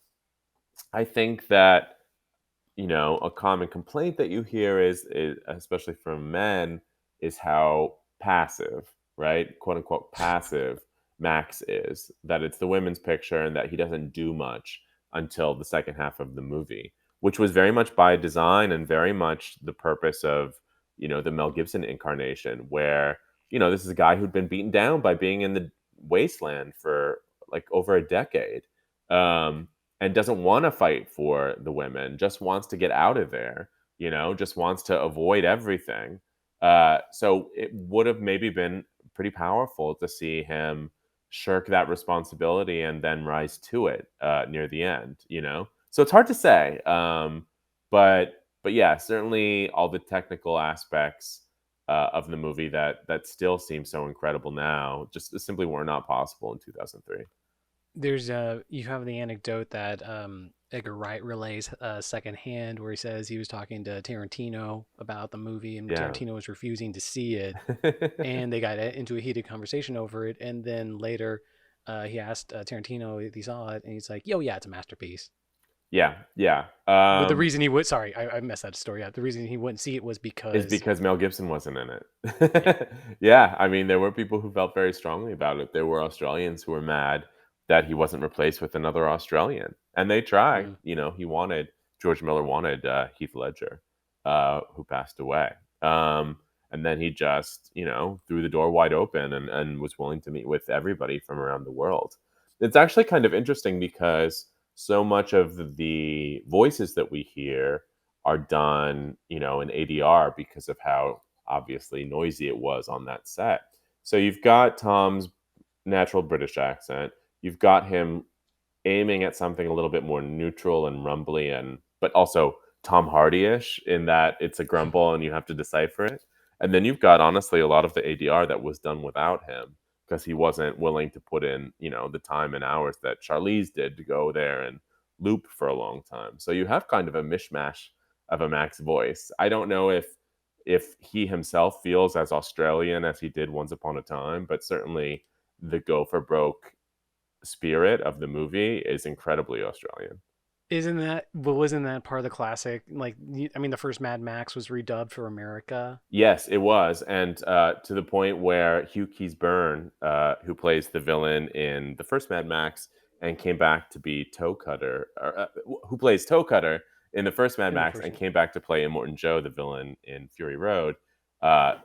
I think that, a common complaint that you hear is especially from men, is how passive, right? Quote unquote passive Max is. That it's the women's picture and that he doesn't do much until the second half of the movie, which was very much by design and very much the purpose of, the Mel Gibson incarnation, where, this is a guy who'd been beaten down by being in the wasteland for like over a decade. Um, and doesn't want to fight for the women, just wants to get out of there, just wants to avoid everything. So it would have maybe been pretty powerful to see him shirk that responsibility and then rise to it near the end. So it's hard to say. But yeah, certainly all the technical aspects of the movie that still seem so incredible now just simply were not possible in 2003. There's you have the anecdote that Edgar Wright relays secondhand, where he says he was talking to Tarantino about the movie, and Yeah. Tarantino was refusing to see it, and they got into a heated conversation over it. And then later, he asked Tarantino if he saw it, and he's like, "Yo, yeah, it's a masterpiece." Yeah, yeah. But the reason he would, sorry, I messed that story up. The reason he wouldn't see it was Is because, because Mel Gibson wasn't in yeah, it. Yeah, I mean, there were people who felt very strongly about it. There were Australians who were mad that he wasn't replaced with another Australian, and they tried. mm, George Miller wanted Heath Ledger, who passed away, and then he just threw the door wide open and was willing to meet with everybody from around the world. It's actually kind of interesting because so much of the voices that we hear are done, in ADR because of how obviously noisy it was on that set. So you've got Tom's natural British accent. You've got him aiming at something a little bit more neutral and rumbly, and but also Tom Hardy-ish in that it's a grumble and you have to decipher it. And then you've got honestly a lot of the ADR that was done without him because he wasn't willing to put in, the time and hours that Charlize did to go there and loop for a long time. So you have kind of a mishmash of a Max voice. I don't know if he himself feels as Australian as he did once upon a time, but certainly the go for broke spirit of the movie is incredibly Australian. isn't that? But wasn't that part of the classic? Like, I mean, the first Mad Max was redubbed for America. Yes, it was, and to the point where Hugh Keys-Byrne, who plays the villain in the first Mad Max and came back to be Toe Cutter, or, who plays Toe Cutter in the first Mad In the Max first and one. came back to play Immortan Joe, the villain in Fury Road.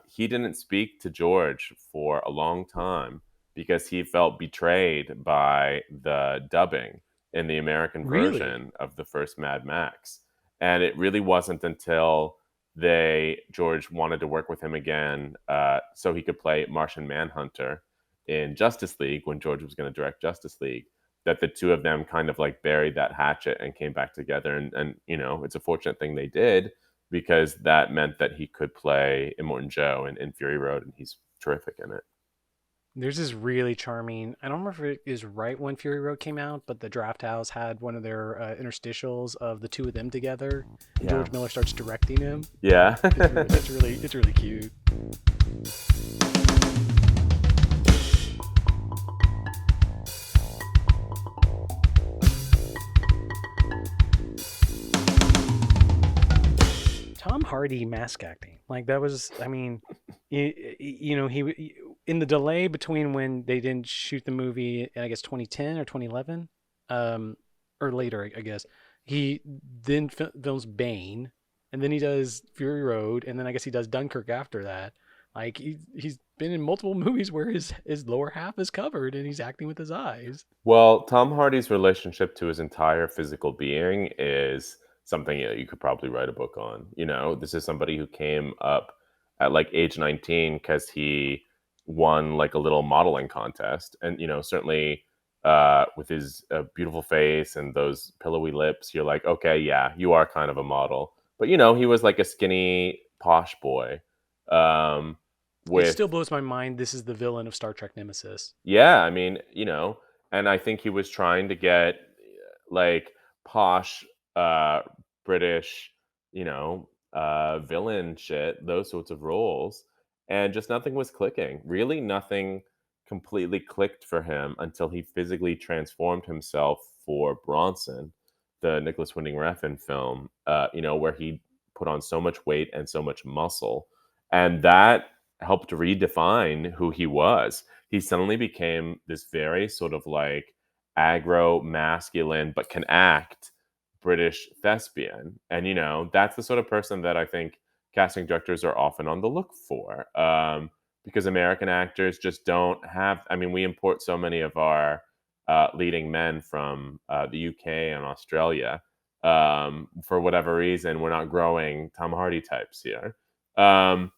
He didn't speak to George for a long time because he felt betrayed by the dubbing in the American Really? version of the first Mad Max. And it really wasn't until George wanted to work with him again, so he could play Martian Manhunter in Justice League when George was going to direct Justice League, that the two of them kind of like buried that hatchet and came back together. And it's a fortunate thing they did, because that meant that he could play Immortan Joe in Fury Road, and he's terrific in it. There's this really charming. I don't remember if it is right when Fury Road came out, but the Draft House had one of their interstitials of the two of them together, and Yeah. George Miller starts directing him. Yeah. It's really cute. Tom Hardy mask acting, like that was, I mean, he in the delay between when they didn't shoot the movie in, I guess, 2010 or 2011, um, or later, I guess, he then films Bane, and then he does Fury Road, and then I guess he does Dunkirk after that. Like he's been in multiple movies where his lower half is covered and he's acting with his eyes. Well, Tom Hardy's relationship to his entire physical being is something that you could probably write a book on. This is somebody who came up at like age 19 because he won like a little modeling contest. And, certainly with his beautiful face and those pillowy lips, you're like, okay, yeah, you are kind of a model. But, he was like a skinny, posh boy. Um, It with still blows my mind. This is the villain of Star Trek Nemesis. Yeah, I mean, and I think he was trying to get like posh uh British, villain shit, those sorts of roles, and just nothing was clicking. Really nothing completely clicked for him until he physically transformed himself for Bronson, the Nicholas Winding Refn film, where he put on so much weight and so much muscle. And that helped redefine who he was. He suddenly became this very sort of like aggro, masculine, but can act British thespian. And, that's the sort of person that I think casting directors are often on the look for. Because American actors just don't have, I mean, we import so many of our leading men from the UK and Australia. For whatever reason, we're not growing Tom Hardy types here. Um,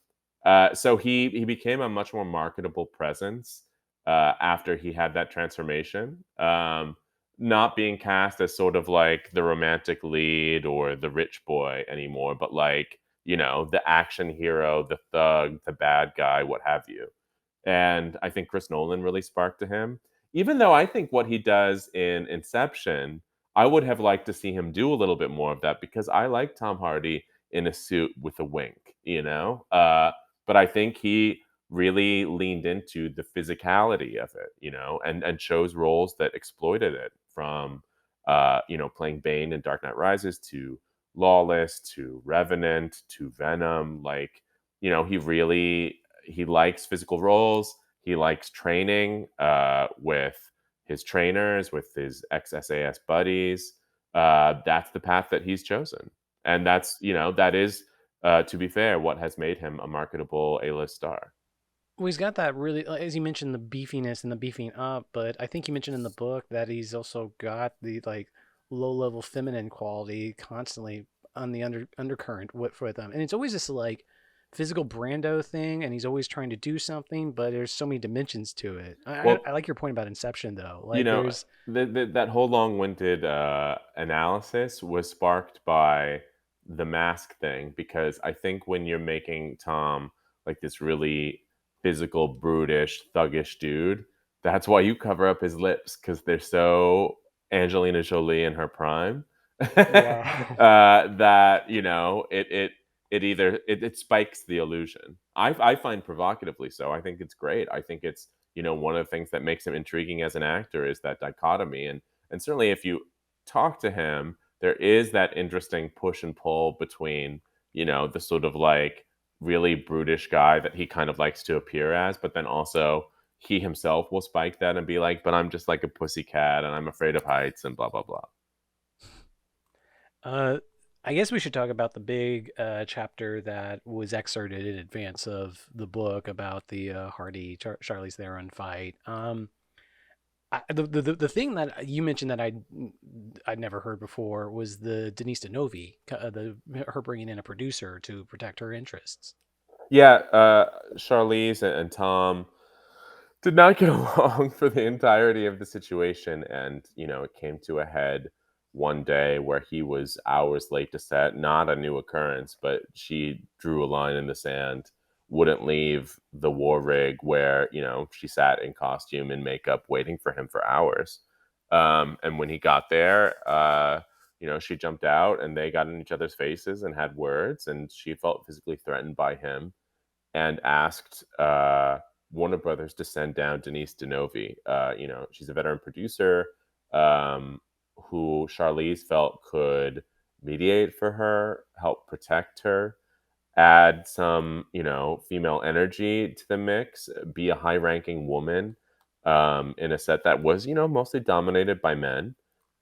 so he became a much more marketable presence after he had that transformation. Not being cast as sort of like the romantic lead or the rich boy anymore, but like, the action hero, the thug, the bad guy, what have you. And I think Chris Nolan really sparked to him. Even though I think what he does in Inception, I would have liked to see him do a little bit more of that, because I like Tom Hardy in a suit with a wink. But I think he really leaned into the physicality of it, and chose roles that exploited it, from playing Bane in Dark Knight Rises to Lawless to Revenant to Venom. Like, he likes physical roles. He likes training with his trainers, with his ex SAS buddies. That's the path that he's chosen, and that is, to be fair, what has made him a marketable A-list star. Well, he's got that really, as you mentioned, the beefiness and the beefing up, but I think you mentioned in the book that he's also got the like low level feminine quality constantly on the undercurrent with him, and it's always this like physical Brando thing, and he's always trying to do something, but there's so many dimensions to it. I Well, like your point about Inception though. you Like know, there's that whole long-winded analysis was sparked by the mask thing, because I think when you're making Tom like this really physical, brutish, thuggish dude, that's why you cover up his lips, because they're so Angelina Jolie in her prime. wow. That it spikes the illusion. I find provocatively so. I think it's great. I think it's one of the things that makes him intriguing as an actor is that dichotomy. And certainly if you talk to him, there is that interesting push and pull between the sort of like really brutish guy that he kind of likes to appear as, but then also he himself will spike that and be like, but I'm just like a pussy cat and I'm afraid of heights and blah blah blah. Uh, I guess we should talk about the big chapter that was excerpted in advance of the book about the Hardy Charlize Theron fight. The thing that you mentioned that I'd never heard before was the Denise DeNovi, the her bringing in a producer to protect her interests. Yeah, Charlize and Tom did not get along for the entirety of the situation, and it came to a head one day where he was hours late to set. Not a new occurrence, but she drew a line in the sand, wouldn't leave the war rig where she sat in costume and makeup waiting for him for hours. And when he got there, she jumped out and they got in each other's faces and had words, and she felt physically threatened by him and asked Warner Brothers to send down Denise DeNovi. She's a veteran producer who Charlize felt could mediate for her, help protect her, add some, female energy to the mix, be a high-ranking woman in a set that was, mostly dominated by men.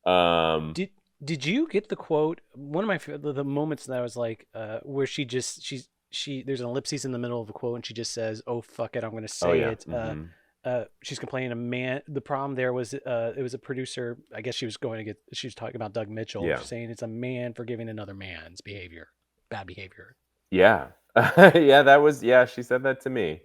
Um, Did did you get the quote? One of the moments that I was like, where she there's an ellipses in the middle of a quote and she just says, "Oh fuck it, I'm going to oh say yeah, it." She's complaining a man. The problem there was it was a producer. I guess she was talking about Doug Mitchell, yeah. saying it's a man forgiving another man's behavior, bad behavior. Yeah. Yeah, yeah, she said that to me.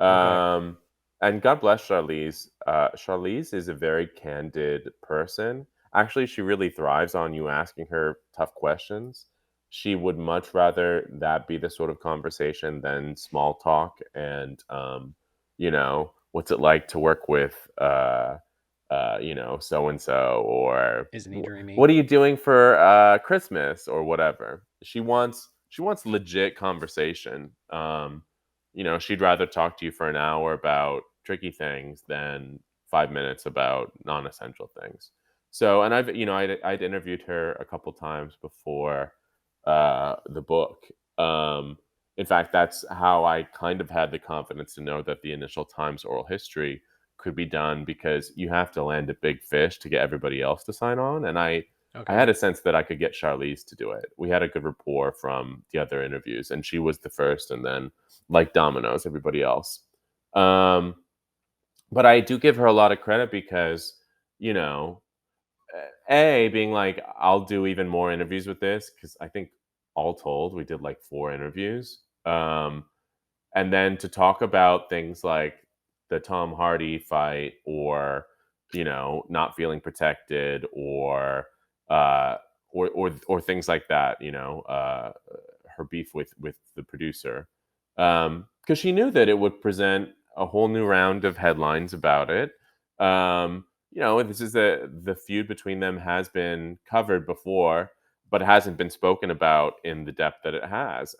Okay. Um, and God bless Charlize. Charlize is a very candid person. Actually, she really thrives on you asking her tough questions. She would much rather that be the sort of conversation than small talk and, what's it like to work with, so and so, or Isn't he dreamy? what are you doing for Christmas or whatever. She wants legit conversation. She'd rather talk to you for an hour about tricky things than 5 minutes about non-essential things. So, and I'd interviewed her a couple times before the book. In fact, that's how I kind of had the confidence to know that the initial Times oral history could be done, because you have to land a big fish to get everybody else to sign on. And I Okay. had a sense that I could get Charlize to do it. We had a good rapport from the other interviews, and she was the first, and then, like dominoes, everybody else. Um, but I do give her a lot of credit because, you know, being like, I'll do even more interviews with this, because I think all told, we did like 4 interviews. And then to talk about things like the Tom Hardy fight, or not feeling protected, uh or things like that, her beef with the producer, because she knew that it would present a whole new round of headlines about it. This is the feud between them has been covered before, but hasn't been spoken about in the depth that it has.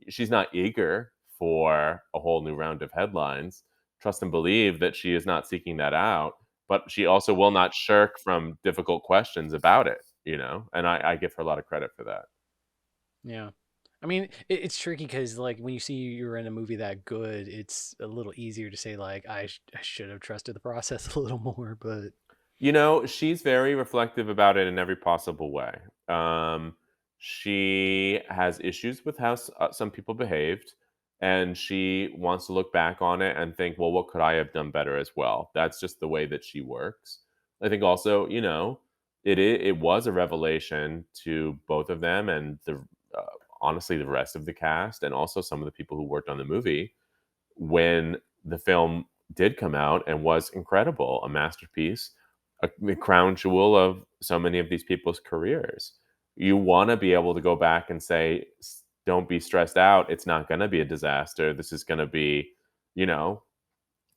She's not eager for a whole new round of headlines. Trust and believe that she is not seeking that out, but she also will not shirk from difficult questions about it, and I give her a lot of credit for that. Yeah. I mean, it's tricky because like when you see you're in a movie that good, it's a little easier to say like I should have trusted the process a little more, but She's very reflective about it in every possible way. She has issues with how some people behaved, and she wants to look back on it and think, well, what could I have done better as well? That's just the way that she works. I think also, it was a revelation to both of them, and uh, honestly the rest of the cast, and also some of the people who worked on the movie, when the film did come out and was incredible, a masterpiece, the crown jewel of so many of these people's careers. You want to be able to go back and say, don't be stressed out. It's not going to be a disaster. This is going to be, you know,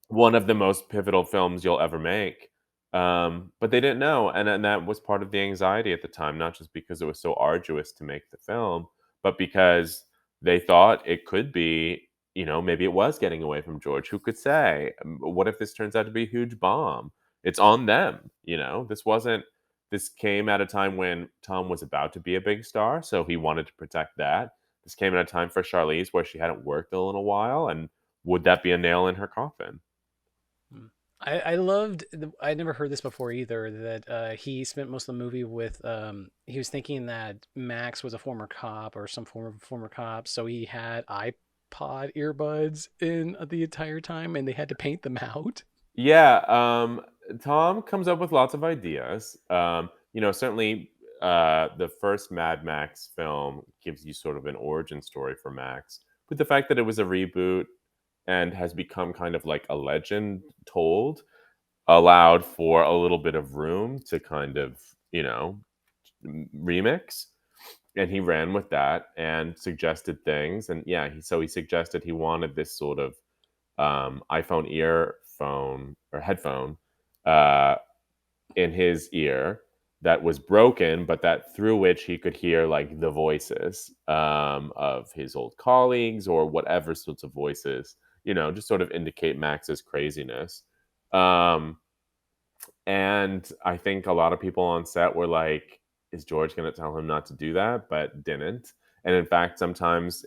one of the most pivotal films you'll ever make. But they didn't know, and that was part of the anxiety at the time, not just because it was so arduous to make the film, but because they thought it could be, maybe it was getting away from George. Who could say? What if this turns out to be a huge bomb? It's on them. This came at a time when Tom was about to be a big star, so he wanted to protect that. This came at a time for Charlize where she hadn't worked in a little while, and would that be a nail in her coffin? mm. I loved. I never heard this before either. That he spent most of the movie with. He was thinking that Max was a former cop or some former cop, so he had iPod earbuds in the entire time, and they had to paint them out. Yeah, Tom comes up with lots of ideas. Certainly the first Mad Max film gives you sort of an origin story for Max. But the fact that it was a reboot and has become kind of like a legend told allowed for a little bit of room to kind of, you know, remix. And he ran with that and suggested things. And yeah, he suggested he wanted this sort of iPhone earphone or headphone uh, in his ear that was broken, but that through which he could hear like the voices of his old colleagues or whatever sorts of voices, just sort of indicate Max's craziness. Um, and I think a lot of people on set were like, is George going to tell him not to do that? But didn't. And in fact, sometimes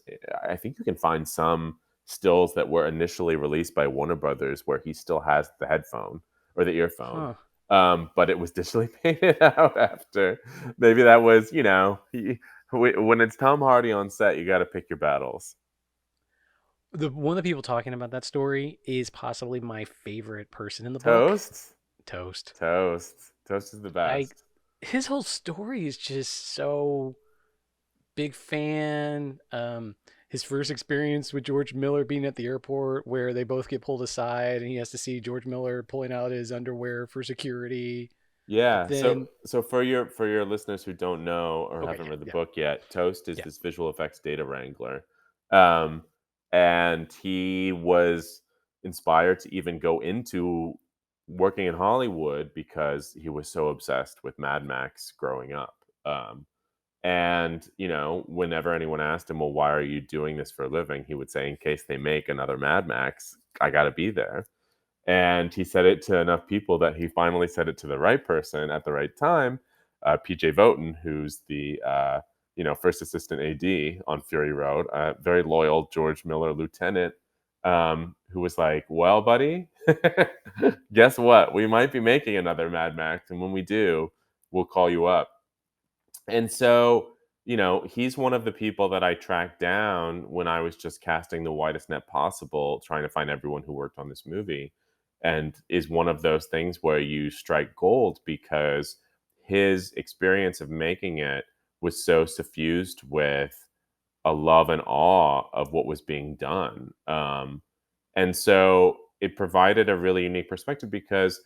I think you can find some stills that were initially released by Warner Brothers where he still has the headphone or the earphone. Huh. But it was digitally painted out after. Maybe that was, when it's Tom Hardy on set, you got to pick your battles. The one of the people talking about that story is possibly my favorite person in the book. Toast? Toast. Toast. Toast is the Like best. his whole story is just so big fan. His first experience with George Miller being at the airport where they both get pulled aside and he has to see George Miller pulling out his underwear for security. But Yeah. So then so for your listeners who don't know or okay, haven't yeah, read the yeah, book yet, Toast is yeah. this visual effects data wrangler. Um, and he was inspired to even go into working in Hollywood because he was so obsessed with Mad Max growing up. And whenever anyone asked him, well, why are you doing this for a living? He would say, in case they make another Mad Max, I gotta be there. And he said it to enough people that he finally said it to the right person at the right time, PJ Voten, who's the first assistant AD on Fury Road, very loyal George Miller lieutenant, who was like, "Well, buddy, guess what? We might be making another Mad Max, and when we do, we'll call you up." And so, he's one of the people that I tracked down when I was just casting the widest net possible, trying to find everyone who worked on this movie. And is one of those things where you strike gold because his experience of making it was so suffused with a love and awe of what was being done. And so it provided a really unique perspective because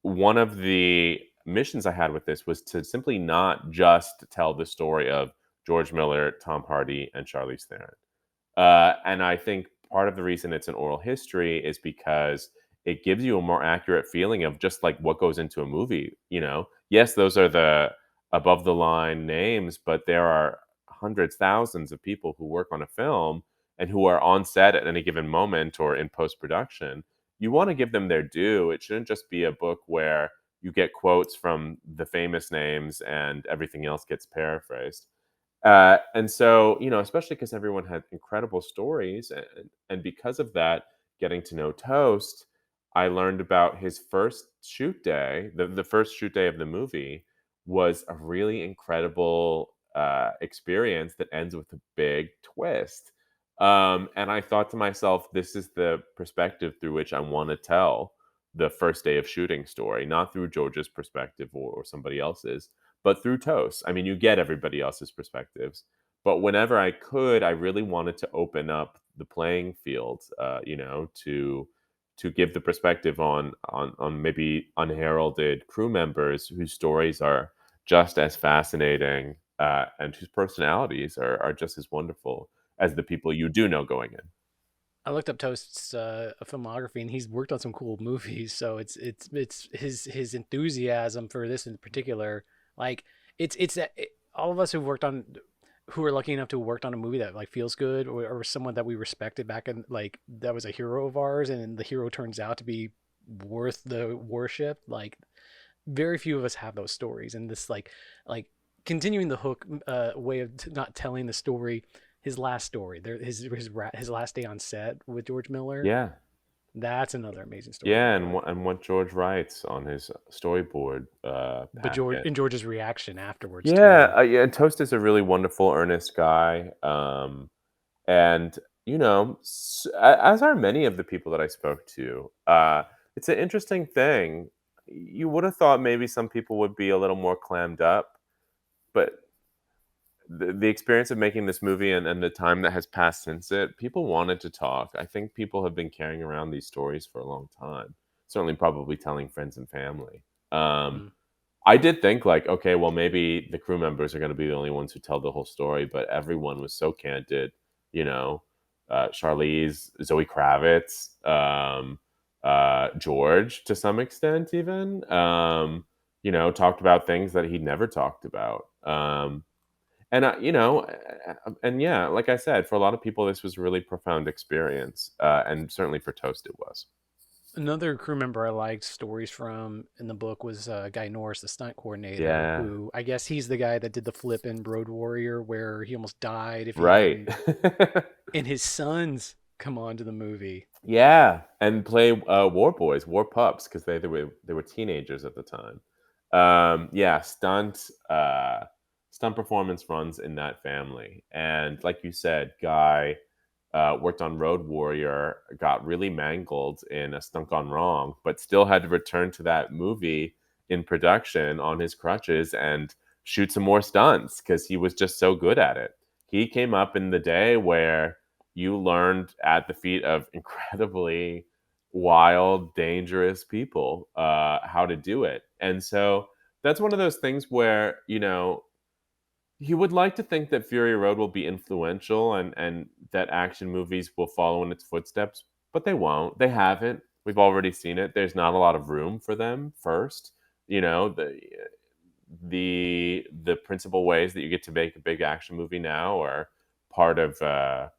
one of the missions I had with this was to simply not just tell the story of George Miller, Tom Hardy, and Charlize Theron. And I think part of the reason it's an oral history is because it gives you a more accurate feeling of just like what goes into a movie. Yes, those are the above the line names, but there are hundreds, thousands of people who work on a film and who are on set at any given moment or in post production. You want to give them their due. It shouldn't just be a book where you get quotes from the famous names and everything else gets paraphrased. And so, especially because everyone had incredible stories, and because of that, getting to know Toast, I learned about his first shoot day. The first shoot day of the movie was a really incredible experience that ends with a big twist. And I thought to myself, this is the perspective through which I want to tell the first day of shooting story, not through George's perspective or somebody else's, but through Toast. I mean, you get everybody else's perspectives, but whenever I could, I really wanted to open up the playing field, to give the perspective on maybe unheralded crew members whose stories are just as fascinating and whose personalities are just as wonderful as the people you do know going in. I looked up Toast's filmography, and he's worked on some cool movies. So it's his enthusiasm for this in particular. Like all of us who are lucky enough to have worked on a movie that like feels good, or someone that we respected back in, like that was a hero of ours, and the hero turns out to be worth the worship. Like very few of us have those stories, and this like continuing the hook way of not telling the story. His last story, his last day on set with George Miller. Yeah, That's another amazing story to yeah, me. and Like, what George writes on his storyboard but packet. George's reaction afterwards Yeah, too. yeah. Toast is a really wonderful, earnest guy, and as are many of the people that I spoke to. It's an interesting thing. you would have thought maybe some people would be a little more clammed up, but the experience of making this movie and the time that has passed since it, people wanted to talk. I think people have been carrying around these stories for a long time. Certainly, probably telling friends and family. Um, Mm. I did think like, okay, well, maybe the crew members are going to be the only ones who tell the whole story, but everyone was so candid. You know, Charlize, Zoe Kravitz, George, to some extent, even. Talked about things that he'd never talked about. And yeah, like I said, for a lot of people, this was a really profound experience, and certainly for Toast, it was. Another crew member I liked stories from in the book was Guy Norris, the stunt coordinator, Yeah, who I guess he's the guy that did the flip in Road Warrior, where he almost died if he right. hadn't. And his sons come on to the movie. Yeah, and play war boys, war pups, because they were teenagers at the time. Yeah, stunt performance runs in that family, and like you said, Guy worked on Road Warrior, got really mangled in A Stunt Gone Wrong, but still had to return to that movie in production on his crutches and shoot some more stunts because he was just so good at it. He came up in the day where you learned at the feet of incredibly wild, dangerous people how to do it. And so that's one of those things where, he would like to think that Fury Road will be influential and that action movies will follow in its footsteps, but they won't. They haven't. We've already seen it. There's not a lot of room for them first. You know, the principal ways that you get to make a big action movie now are part of a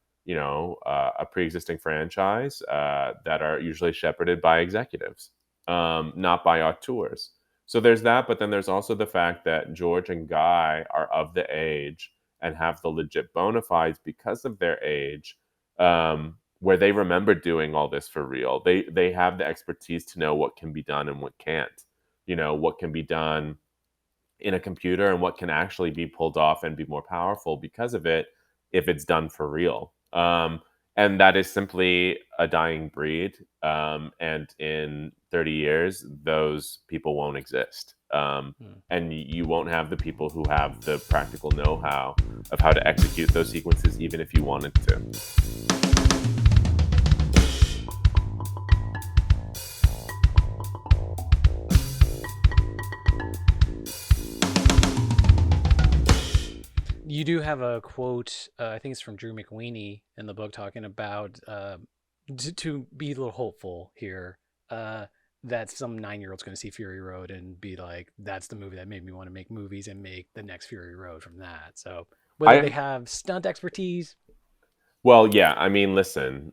pre-existing franchise that are usually shepherded by executives, not by auteurs. So there's that, but then there's also the fact that George and Guy are of the age and have the legit bona fides because of their age, where they remember doing all this for real. They have the expertise to know what can be done and what can't. What can be done in a computer and what can actually be pulled off and be more powerful because of it if it's done for real. And that is simply a dying breed. And in 30 years, those people won't exist. Hmm. And you won't have the people who have the practical know how of how to execute those sequences, even if you wanted to. You do have a quote, I think it's from Drew McWeeny in the book, talking about to be a little hopeful here. That some 9-year-old's going to see Fury Road and be like, "That's the movie that made me want to make movies and make the next Fury Road from that." So whether they I have stunt expertise, Well, yeah, I mean, listen,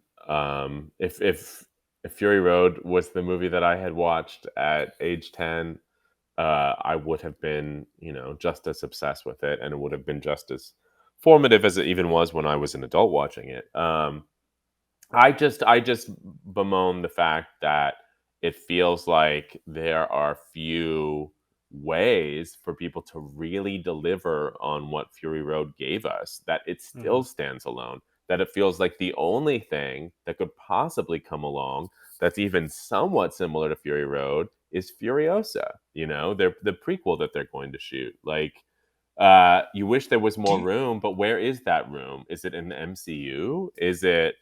if Fury Road was the movie that I had watched at age 10, I would have been, just as obsessed with it, and it would have been just as formative as it even was when I was an adult watching it. I just bemoan the fact that it feels like there are few ways for people to really deliver on what Fury Road gave us, that it mhm. still stands alone, that it feels like the only thing that could possibly come along that's even somewhat similar to Fury Road is Furiosa, they're the prequel that they're going to shoot. Like, you wish there was Do more you, room, but where is that room? Is it in the MCU? Is it,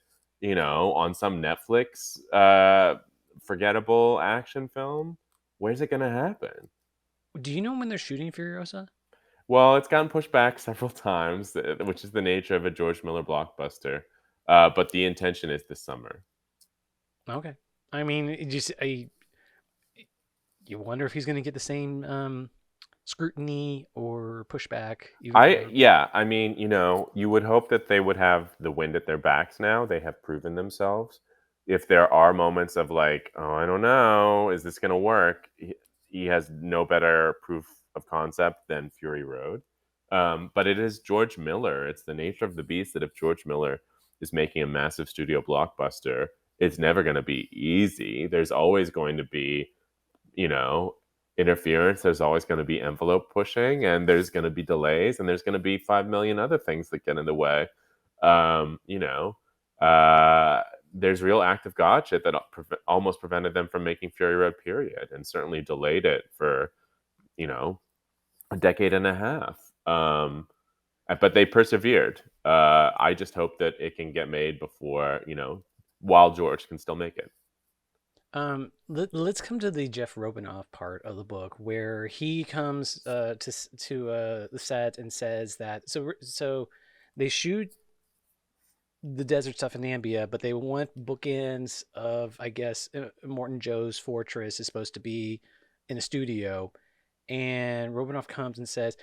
on some Netflix forgettable action film? Where's it gonna happen? do you know when they're shooting Furiosa? Well, it's gotten pushed back several times, which is the nature of a George Miller blockbuster. But the intention is this summer. Okay, I mean, you wonder if he's going to get the same scrutiny or pushback, even though. I mean, you would hope that they would have the wind at their backs now. They have proven themselves. If there are moments of like, oh, I don't know, is this going to work? He has no better proof of concept than Fury Road. But it is George Miller. It's the nature of the beast that if George Miller is making a massive studio blockbuster, it's never going to be easy. There's always going to be, you know, interference. There's always going to be envelope pushing, and there's going to be delays, and there's going to be 5 million other things that get in the way. Um, you know, uh, there's real active God shit that almost prevented them from making Fury Road, period, and certainly delayed it for, you know, a decade and a half. But they persevered. I just hope that it can get made before, while George can still make it. Let's come to the Jeff Rubinoff part of the book where he comes to the set and says that so they shoot the desert stuff in Nambia, but they want bookends of, I guess, Morton Joe's fortress is supposed to be in a studio, and Rubinoff comes and says,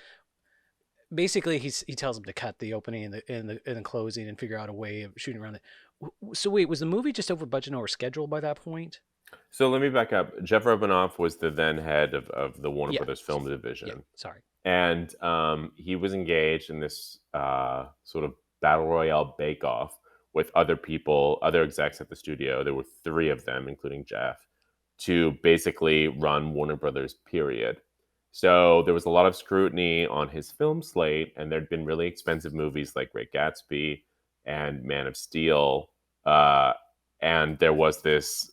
basically, he tells him to cut the opening and the closing and figure out a way of shooting around it. So wait, was the movie just over budget or schedule by that point? So let me back up. Jeff Robinoff was the then head of the Warner Yeah, Brothers film yeah. division. Sorry. And he was engaged in this sort of battle royale bake off with other people, other execs at the studio. There were three of them, including Jeff, to basically run Warner Brothers, period. So there was a lot of scrutiny on his film slate, and there'd been really expensive movies like Great Gatsby and Man of Steel. Uh, and there was this,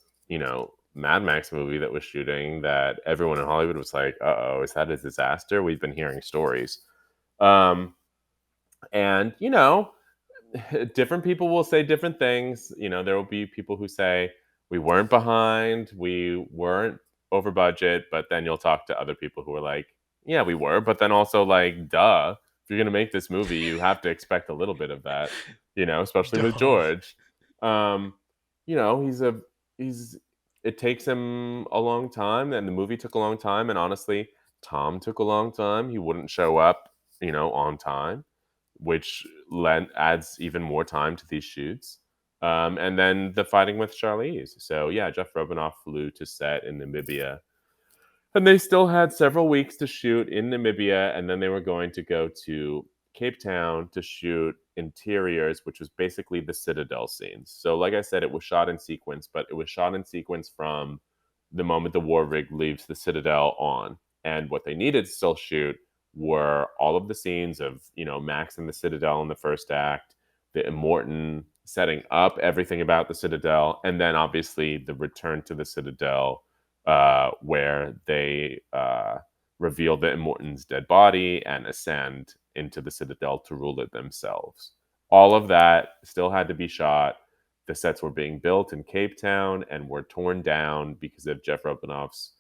Mad Max movie that was shooting that everyone in Hollywood was like, "Uh oh, is that a disaster?" We've been hearing stories, um, and different people will say different things. There will be people who say we weren't behind, we weren't over budget, but then you'll talk to other people who are like, "Yeah, we were," but then also like, "Duh, if you're gonna make this movie, you have to expect a little bit of that." Especially with Duh. George. Um, he's it takes him a long time, and the movie took a long time, and honestly, Tom took a long time. He wouldn't show up, on time, which adds even more time to these shoots. And then the fighting with Charlize. So yeah, Jeff Robinoff flew to set in Namibia, and they still had several weeks to shoot in Namibia, and then they were going to go to Cape Town to shoot interiors, which was basically the Citadel scenes. So, like I said, it was shot in sequence, but it was shot in sequence from the moment the war rig leaves the Citadel on. And what they needed to still shoot were all of the scenes of, Max in the Citadel in the first act, the Immortan setting up everything about the Citadel, and then obviously the return to the Citadel, where they reveal the Immortan's dead body and ascend into the Citadel to rule it themselves. All of that still had to be shot. The sets were being built in Cape Town and were torn down because of Jeff Robinoff's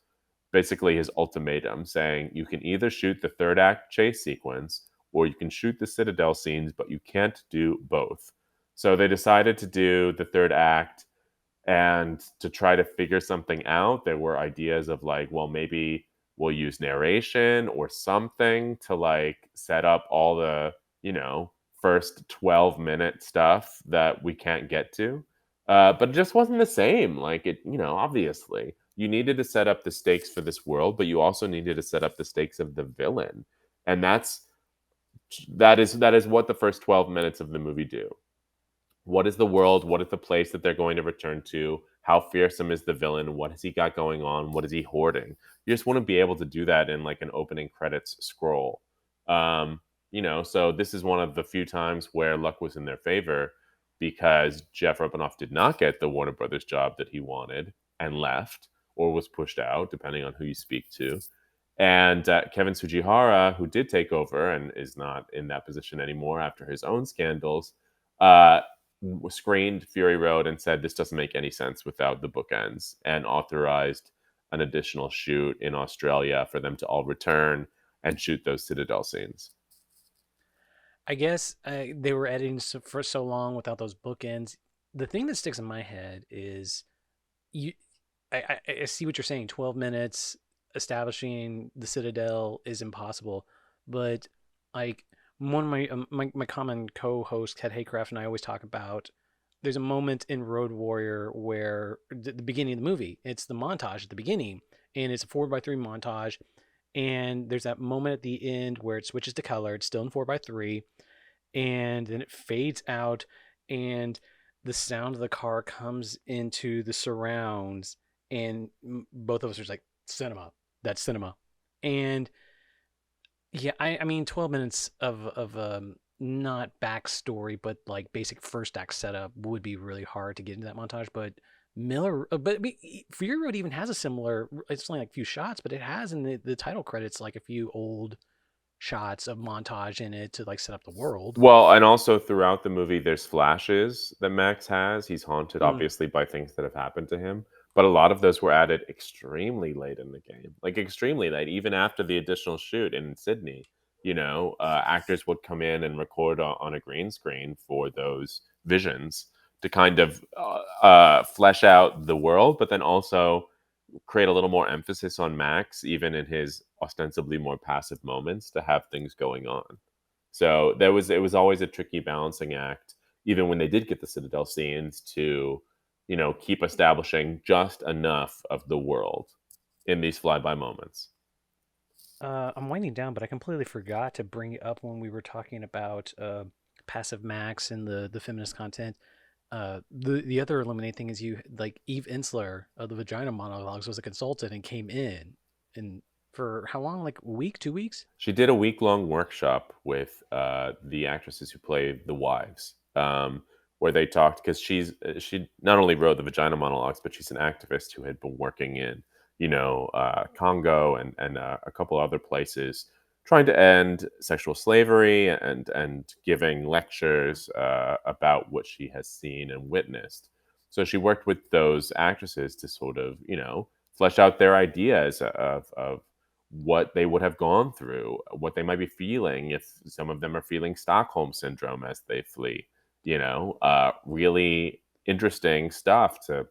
basically his ultimatum saying you can either shoot the third act chase sequence or you can shoot the Citadel scenes, but you can't do both. So they decided to do the third act, and to try to figure something out, there were ideas of like, well, maybe we'll use narration or something to like set up all the, first 12-minute stuff that we can't get to. But it just wasn't the same. Like it, obviously you needed to set up the stakes for this world, but you also needed to set up the stakes of the villain. And that is what the first 12 minutes of the movie do. What is the world? What is the place that they're going to return to? How fearsome is the villain? What has he got going on? What is he hoarding? You just want to be able to do that in like an opening credits scroll. So this is one of the few times where luck was in their favor because Jeff Robinoff did not get the Warner Brothers job that he wanted and left or was pushed out, depending on who you speak to. And Kevin Sujihara, who did take over and is not in that position anymore after his own scandals, uh, screened Fury Road and said this doesn't make any sense without the bookends, and authorized an additional shoot in Australia for them to all return and shoot those Citadel scenes. I guess they were editing for so long without those bookends. The thing that sticks in my head is you. I see what you're saying. 12 minutes establishing the Citadel is impossible, but like one of my common co-host Ted Haycraft and I always talk about. There's a moment in Road Warrior where the beginning of the movie, it's the montage at the beginning, and it's a 4x3 montage, and there's that moment at the end where it switches to color. It's still in 4x3, and then it fades out, and the sound of the car comes into the surrounds, and both of us are just like, cinema. That's cinema. And yeah, I mean, 12 minutes of not backstory, but like basic first act setup would be really hard to get into that montage. But Fury Road even has a similar. It's only like a few shots, but it has in the title credits like a few old shots of montage in it to like set up the world. Well, and also throughout the movie, there's flashes that Max has. He's haunted, Mm. obviously, by things that have happened to him. But a lot of those were added extremely late in the game, like extremely late, even after the additional shoot in Sydney. Actors would come in and record on a green screen for those visions to kind of flesh out the world, but then also create a little more emphasis on Max, even in his ostensibly more passive moments, to have things going on. So it was always a tricky balancing act, even when they did get the Citadel scenes to, keep establishing just enough of the world in these flyby moments. I'm winding down, but I completely forgot to bring it up when we were talking about passive Max and the feminist content. The other eliminate thing is you like Eve Ensler of the Vagina Monologues was a consultant and came in and for how long? Like a week, 2 weeks? She did a week-long workshop with the actresses who play the wives, where they talked because she not only wrote the Vagina Monologues, but she's an activist who had been working in Congo and a couple other places, trying to end sexual slavery and giving lectures about what she has seen and witnessed. So she worked with those actresses to sort of flesh out their ideas of what they would have gone through, what they might be feeling if some of them are feeling Stockholm syndrome as they flee. Really interesting stuff to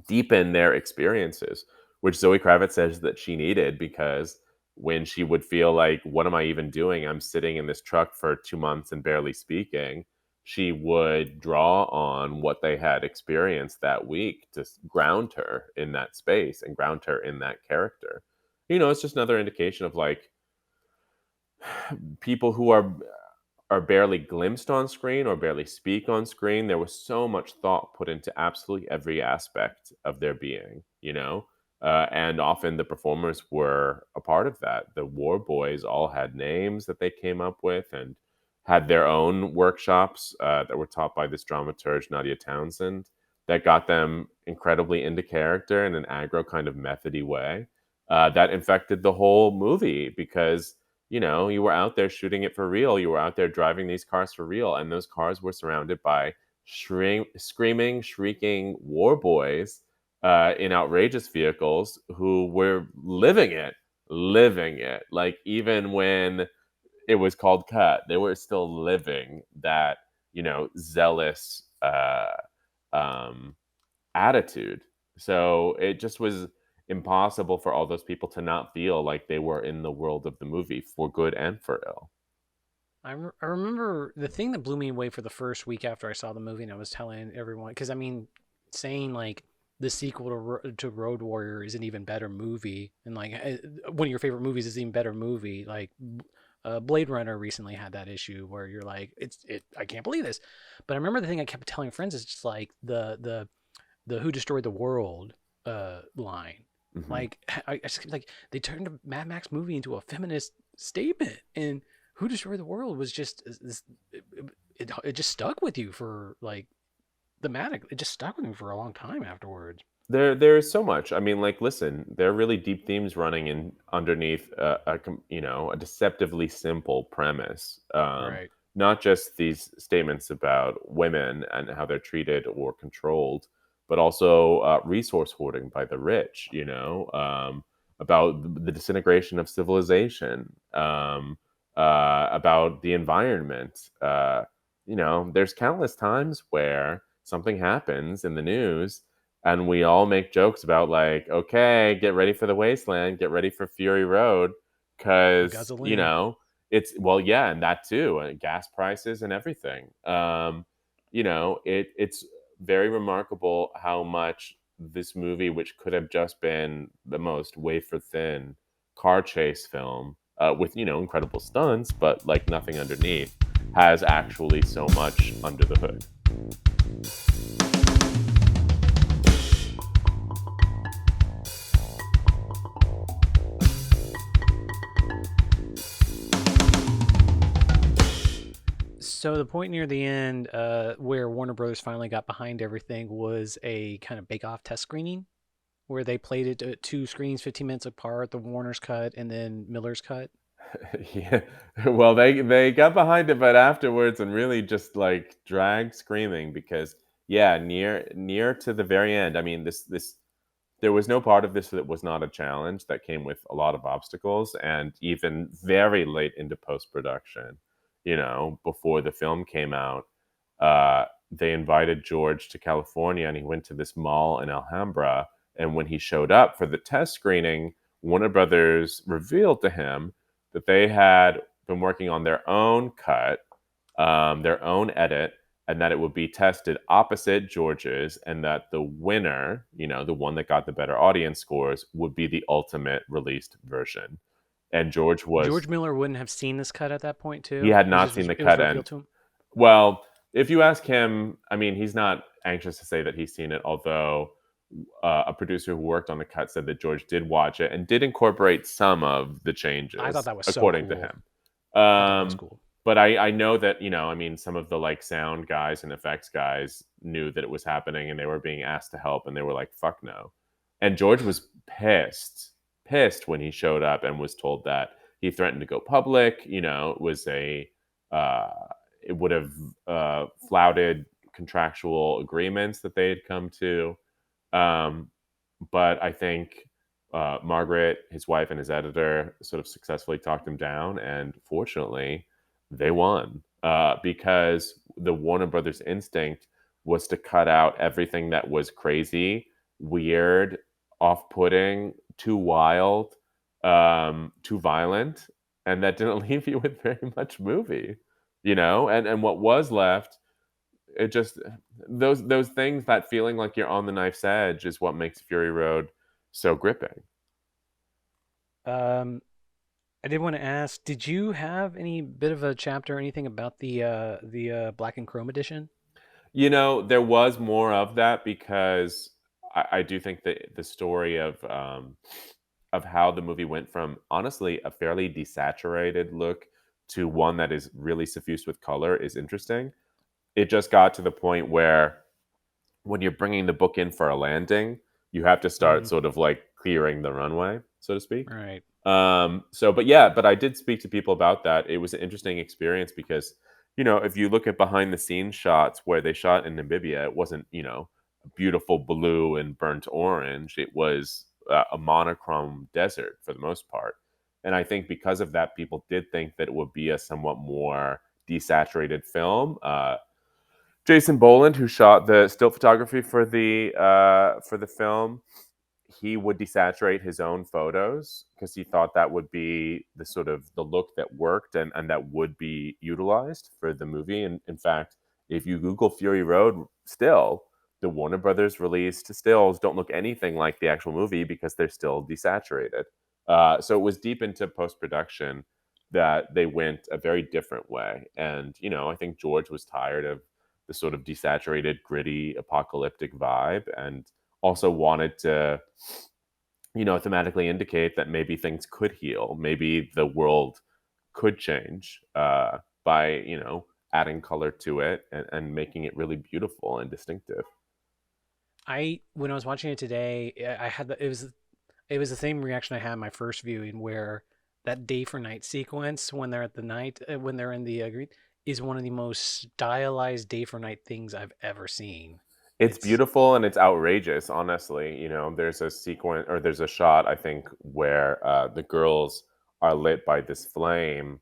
deepen their experiences, which Zoe Kravitz says that she needed because when she would feel like, what am I even doing? I'm sitting in this truck for 2 months and barely speaking. She would draw on what they had experienced that week to ground her in that space and ground her in that character. It's just another indication of like people who are barely glimpsed on screen or barely speak on screen. There was so much thought put into absolutely every aspect of their being, and often the performers were a part of that. The War Boys all had names that they came up with and had their own workshops that were taught by this dramaturge, Nadia Townsend, that got them incredibly into character in an aggro kind of methody way that infected the whole movie because you were out there shooting it for real. You were out there driving these cars for real. And those cars were surrounded by screaming, shrieking war boys in outrageous vehicles who were living it. Like, even when it was called cut, they were still living that, zealous um, attitude. So it just was impossible for all those people to not feel like they were in the world of the movie for good and for ill. I remember the thing that blew me away for the first week after I saw the movie, and I was telling everyone because I mean, saying like the sequel to Road Warrior is an even better movie, and like one of your favorite movies is an even better movie. Like Blade Runner recently had that issue where you're like, I can't believe this. But I remember the thing I kept telling friends is just like the Who Destroyed the World line. Mhm. Like I just kept like they turned a Mad Max movie into a feminist statement, and Who Destroyed the World was just this. It just stuck with you for like thematic. It just stuck with me for a long time afterwards. There's so much. I mean, like, listen, there are really deep themes running in underneath a deceptively simple premise. Right. Not just these statements about women and how they're treated or controlled, but also resource hoarding by the rich. About the disintegration of civilization, about the environment. There's countless times where something happens in the news and we all make jokes about like, okay, get ready for the wasteland, get ready for Fury Road, The because gasoline. it's well, yeah, and that too, and gas prices and everything. It's very remarkable how much this movie, which could have just been the most wafer thin car chase film with incredible stunts, but like nothing underneath, has actually so much under the hood. So the point near the end, where Warner Brothers finally got behind everything, was a kind of bake-off test screening where they played it at two screens, 15 minutes apart, the Warner's cut and then Miller's cut. Yeah. Well, they got behind it, but afterwards, and really just like dragged screaming because yeah, near to the very end. I mean, this there was no part of this that was not a challenge that came with a lot of obstacles, and even very late into post production, before the film came out, they invited George to California, and he went to this mall in Alhambra. And when he showed up for the test screening, Warner Brothers revealed to him that they had been working on their own cut, their own edit, and that it would be tested opposite George's, and that the winner, the one that got the better audience scores, would be the ultimate released version. And George Miller wouldn't have seen this cut at that point he too. had not seen the It was cut. And revealed to him. well, if you ask him, I mean, he's not anxious to say that he's seen it, although a producer who worked on the cut said that George did watch it and did incorporate some of the I thought changes, that was so according to cool. him. I thought that was cool. But I know that, I mean, some of the like sound guys and effects guys knew that it was happening and they were being asked to help and they were like, fuck no. And George was pissed when he showed up and was told that he threatened to go public. It was uh, it would have flouted contractual agreements that they had come to. Um, but I think Margaret, his wife, and his editor sort of successfully talked him down, and fortunately, they won because the Warner Brothers instinct was to cut out everything that was crazy, weird, off-putting, too wild, too violent, and that didn't leave you with very much movie, and what was left, it just those things, that feeling like you're on the knife's edge, is what makes Fury Road so gripping. I did want to ask, did you have any bit of a chapter or anything about the Black and Chrome edition? There was more of that because I do think that the story of how the movie went from honestly a fairly desaturated look to one that is really suffused with color is interesting. It just got to the point where when you're bringing the book in for a landing, you have to start Mm, sort of like clearing the runway, so to speak. right. But I did speak to people about that. It was an interesting experience because, if you look at behind the scenes shots where they shot in Namibia, it wasn't, beautiful blue and burnt orange. It was a monochrome desert for the most part. And I think because of that, people did think that it would be a somewhat more desaturated film. Jason Boland, who shot the still photography for the film, he would desaturate his own photos because he thought that would be the sort of the look that worked and that would be utilized for the movie. And in fact, if you Google Fury Road still, the Warner Brothers released stills don't look anything like the actual movie because they're still desaturated. So it was deep into post production that they went a very different way. And, I think George was tired of the sort of desaturated, gritty, apocalyptic vibe, and also wanted to, thematically indicate that maybe things could heal, maybe the world could change by, adding color to it and making it really beautiful and distinctive. When I was watching it today, I had it was the same reaction I had in my first viewing, where that day for night sequence when they're at the night when they're in the green is one of the most stylized day for night things I've ever seen. It's It's beautiful and it's outrageous, honestly. There's a sequence or there's a shot, I think, where the girls are lit by this flame,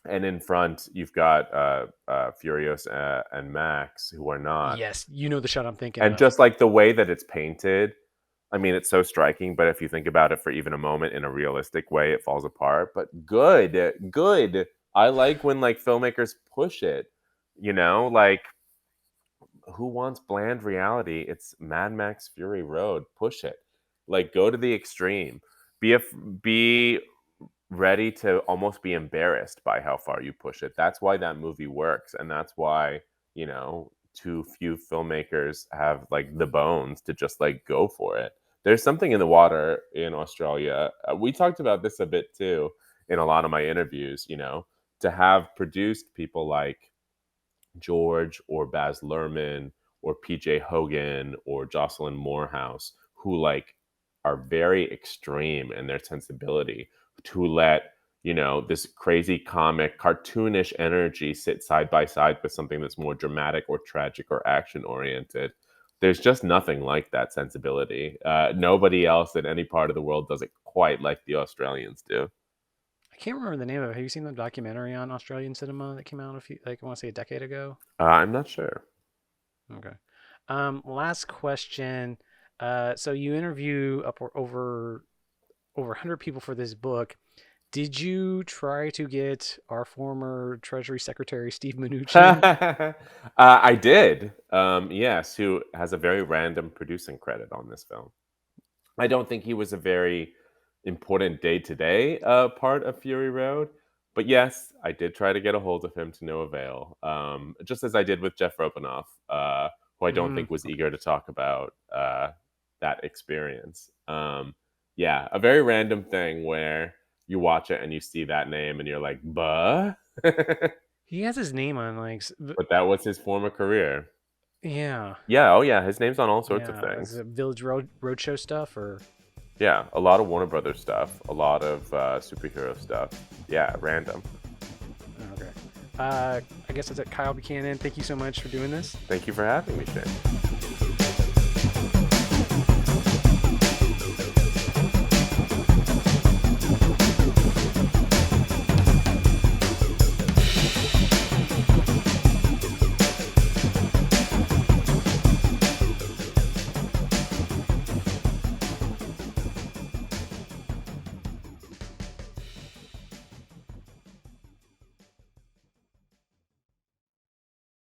and in front you've got Furious and Max, who are not. Yes, you know the shot I'm thinking And of. just like the way that it's painted, I mean, it's so striking, but if you think about it for even a moment in a realistic way, it falls apart. But good, good. I like when like filmmakers push it, like who wants bland reality? It's Mad Max Fury Road. Push it. Like go to the extreme. Be ready to almost be embarrassed by how far you push it. That's why that movie works, and that's why, too few filmmakers have like the bones to just like go for it. There's something in the water in Australia. We talked about this a bit too in a lot of my interviews, to have produced people like George or Baz Luhrmann or PJ Hogan or Jocelyn Morehouse, who like are very extreme in their sensibility, to let this crazy comic cartoonish energy sit side by side with something that's more dramatic or tragic or action oriented. There's just nothing like that sensibility. Nobody else in any part of the world does it quite like the Australians do. I can't remember the name of it. Have you seen the documentary on Australian cinema that came out I want to say a decade ago? I'm not sure. Okay. Last question. So you interview over 100 people for this book. Did you try to get our former Treasury Secretary Steve Mnuchin? I did. Yes, who has a very random producing credit on this film. I don't think he was a very important day-to-day part of Fury Road, but yes, I did try to get a hold of him to no avail. Just as I did with Jeff Rubinoff, who I don't think was Okay. eager to talk about that experience. Yeah, a very random thing where you watch it and you see that name and you're like, "Buh." He has his name on But that was his former career. yeah, Yeah, oh yeah, his name's on all sorts of yeah. Is things. it Village Roadshow stuff or? Yeah, a lot of Warner Brothers stuff, a lot of superhero stuff. Yeah, random. Okay. I guess that's it. Kyle Buchanan, thank you so much for doing this. Thank you for having me, Shane.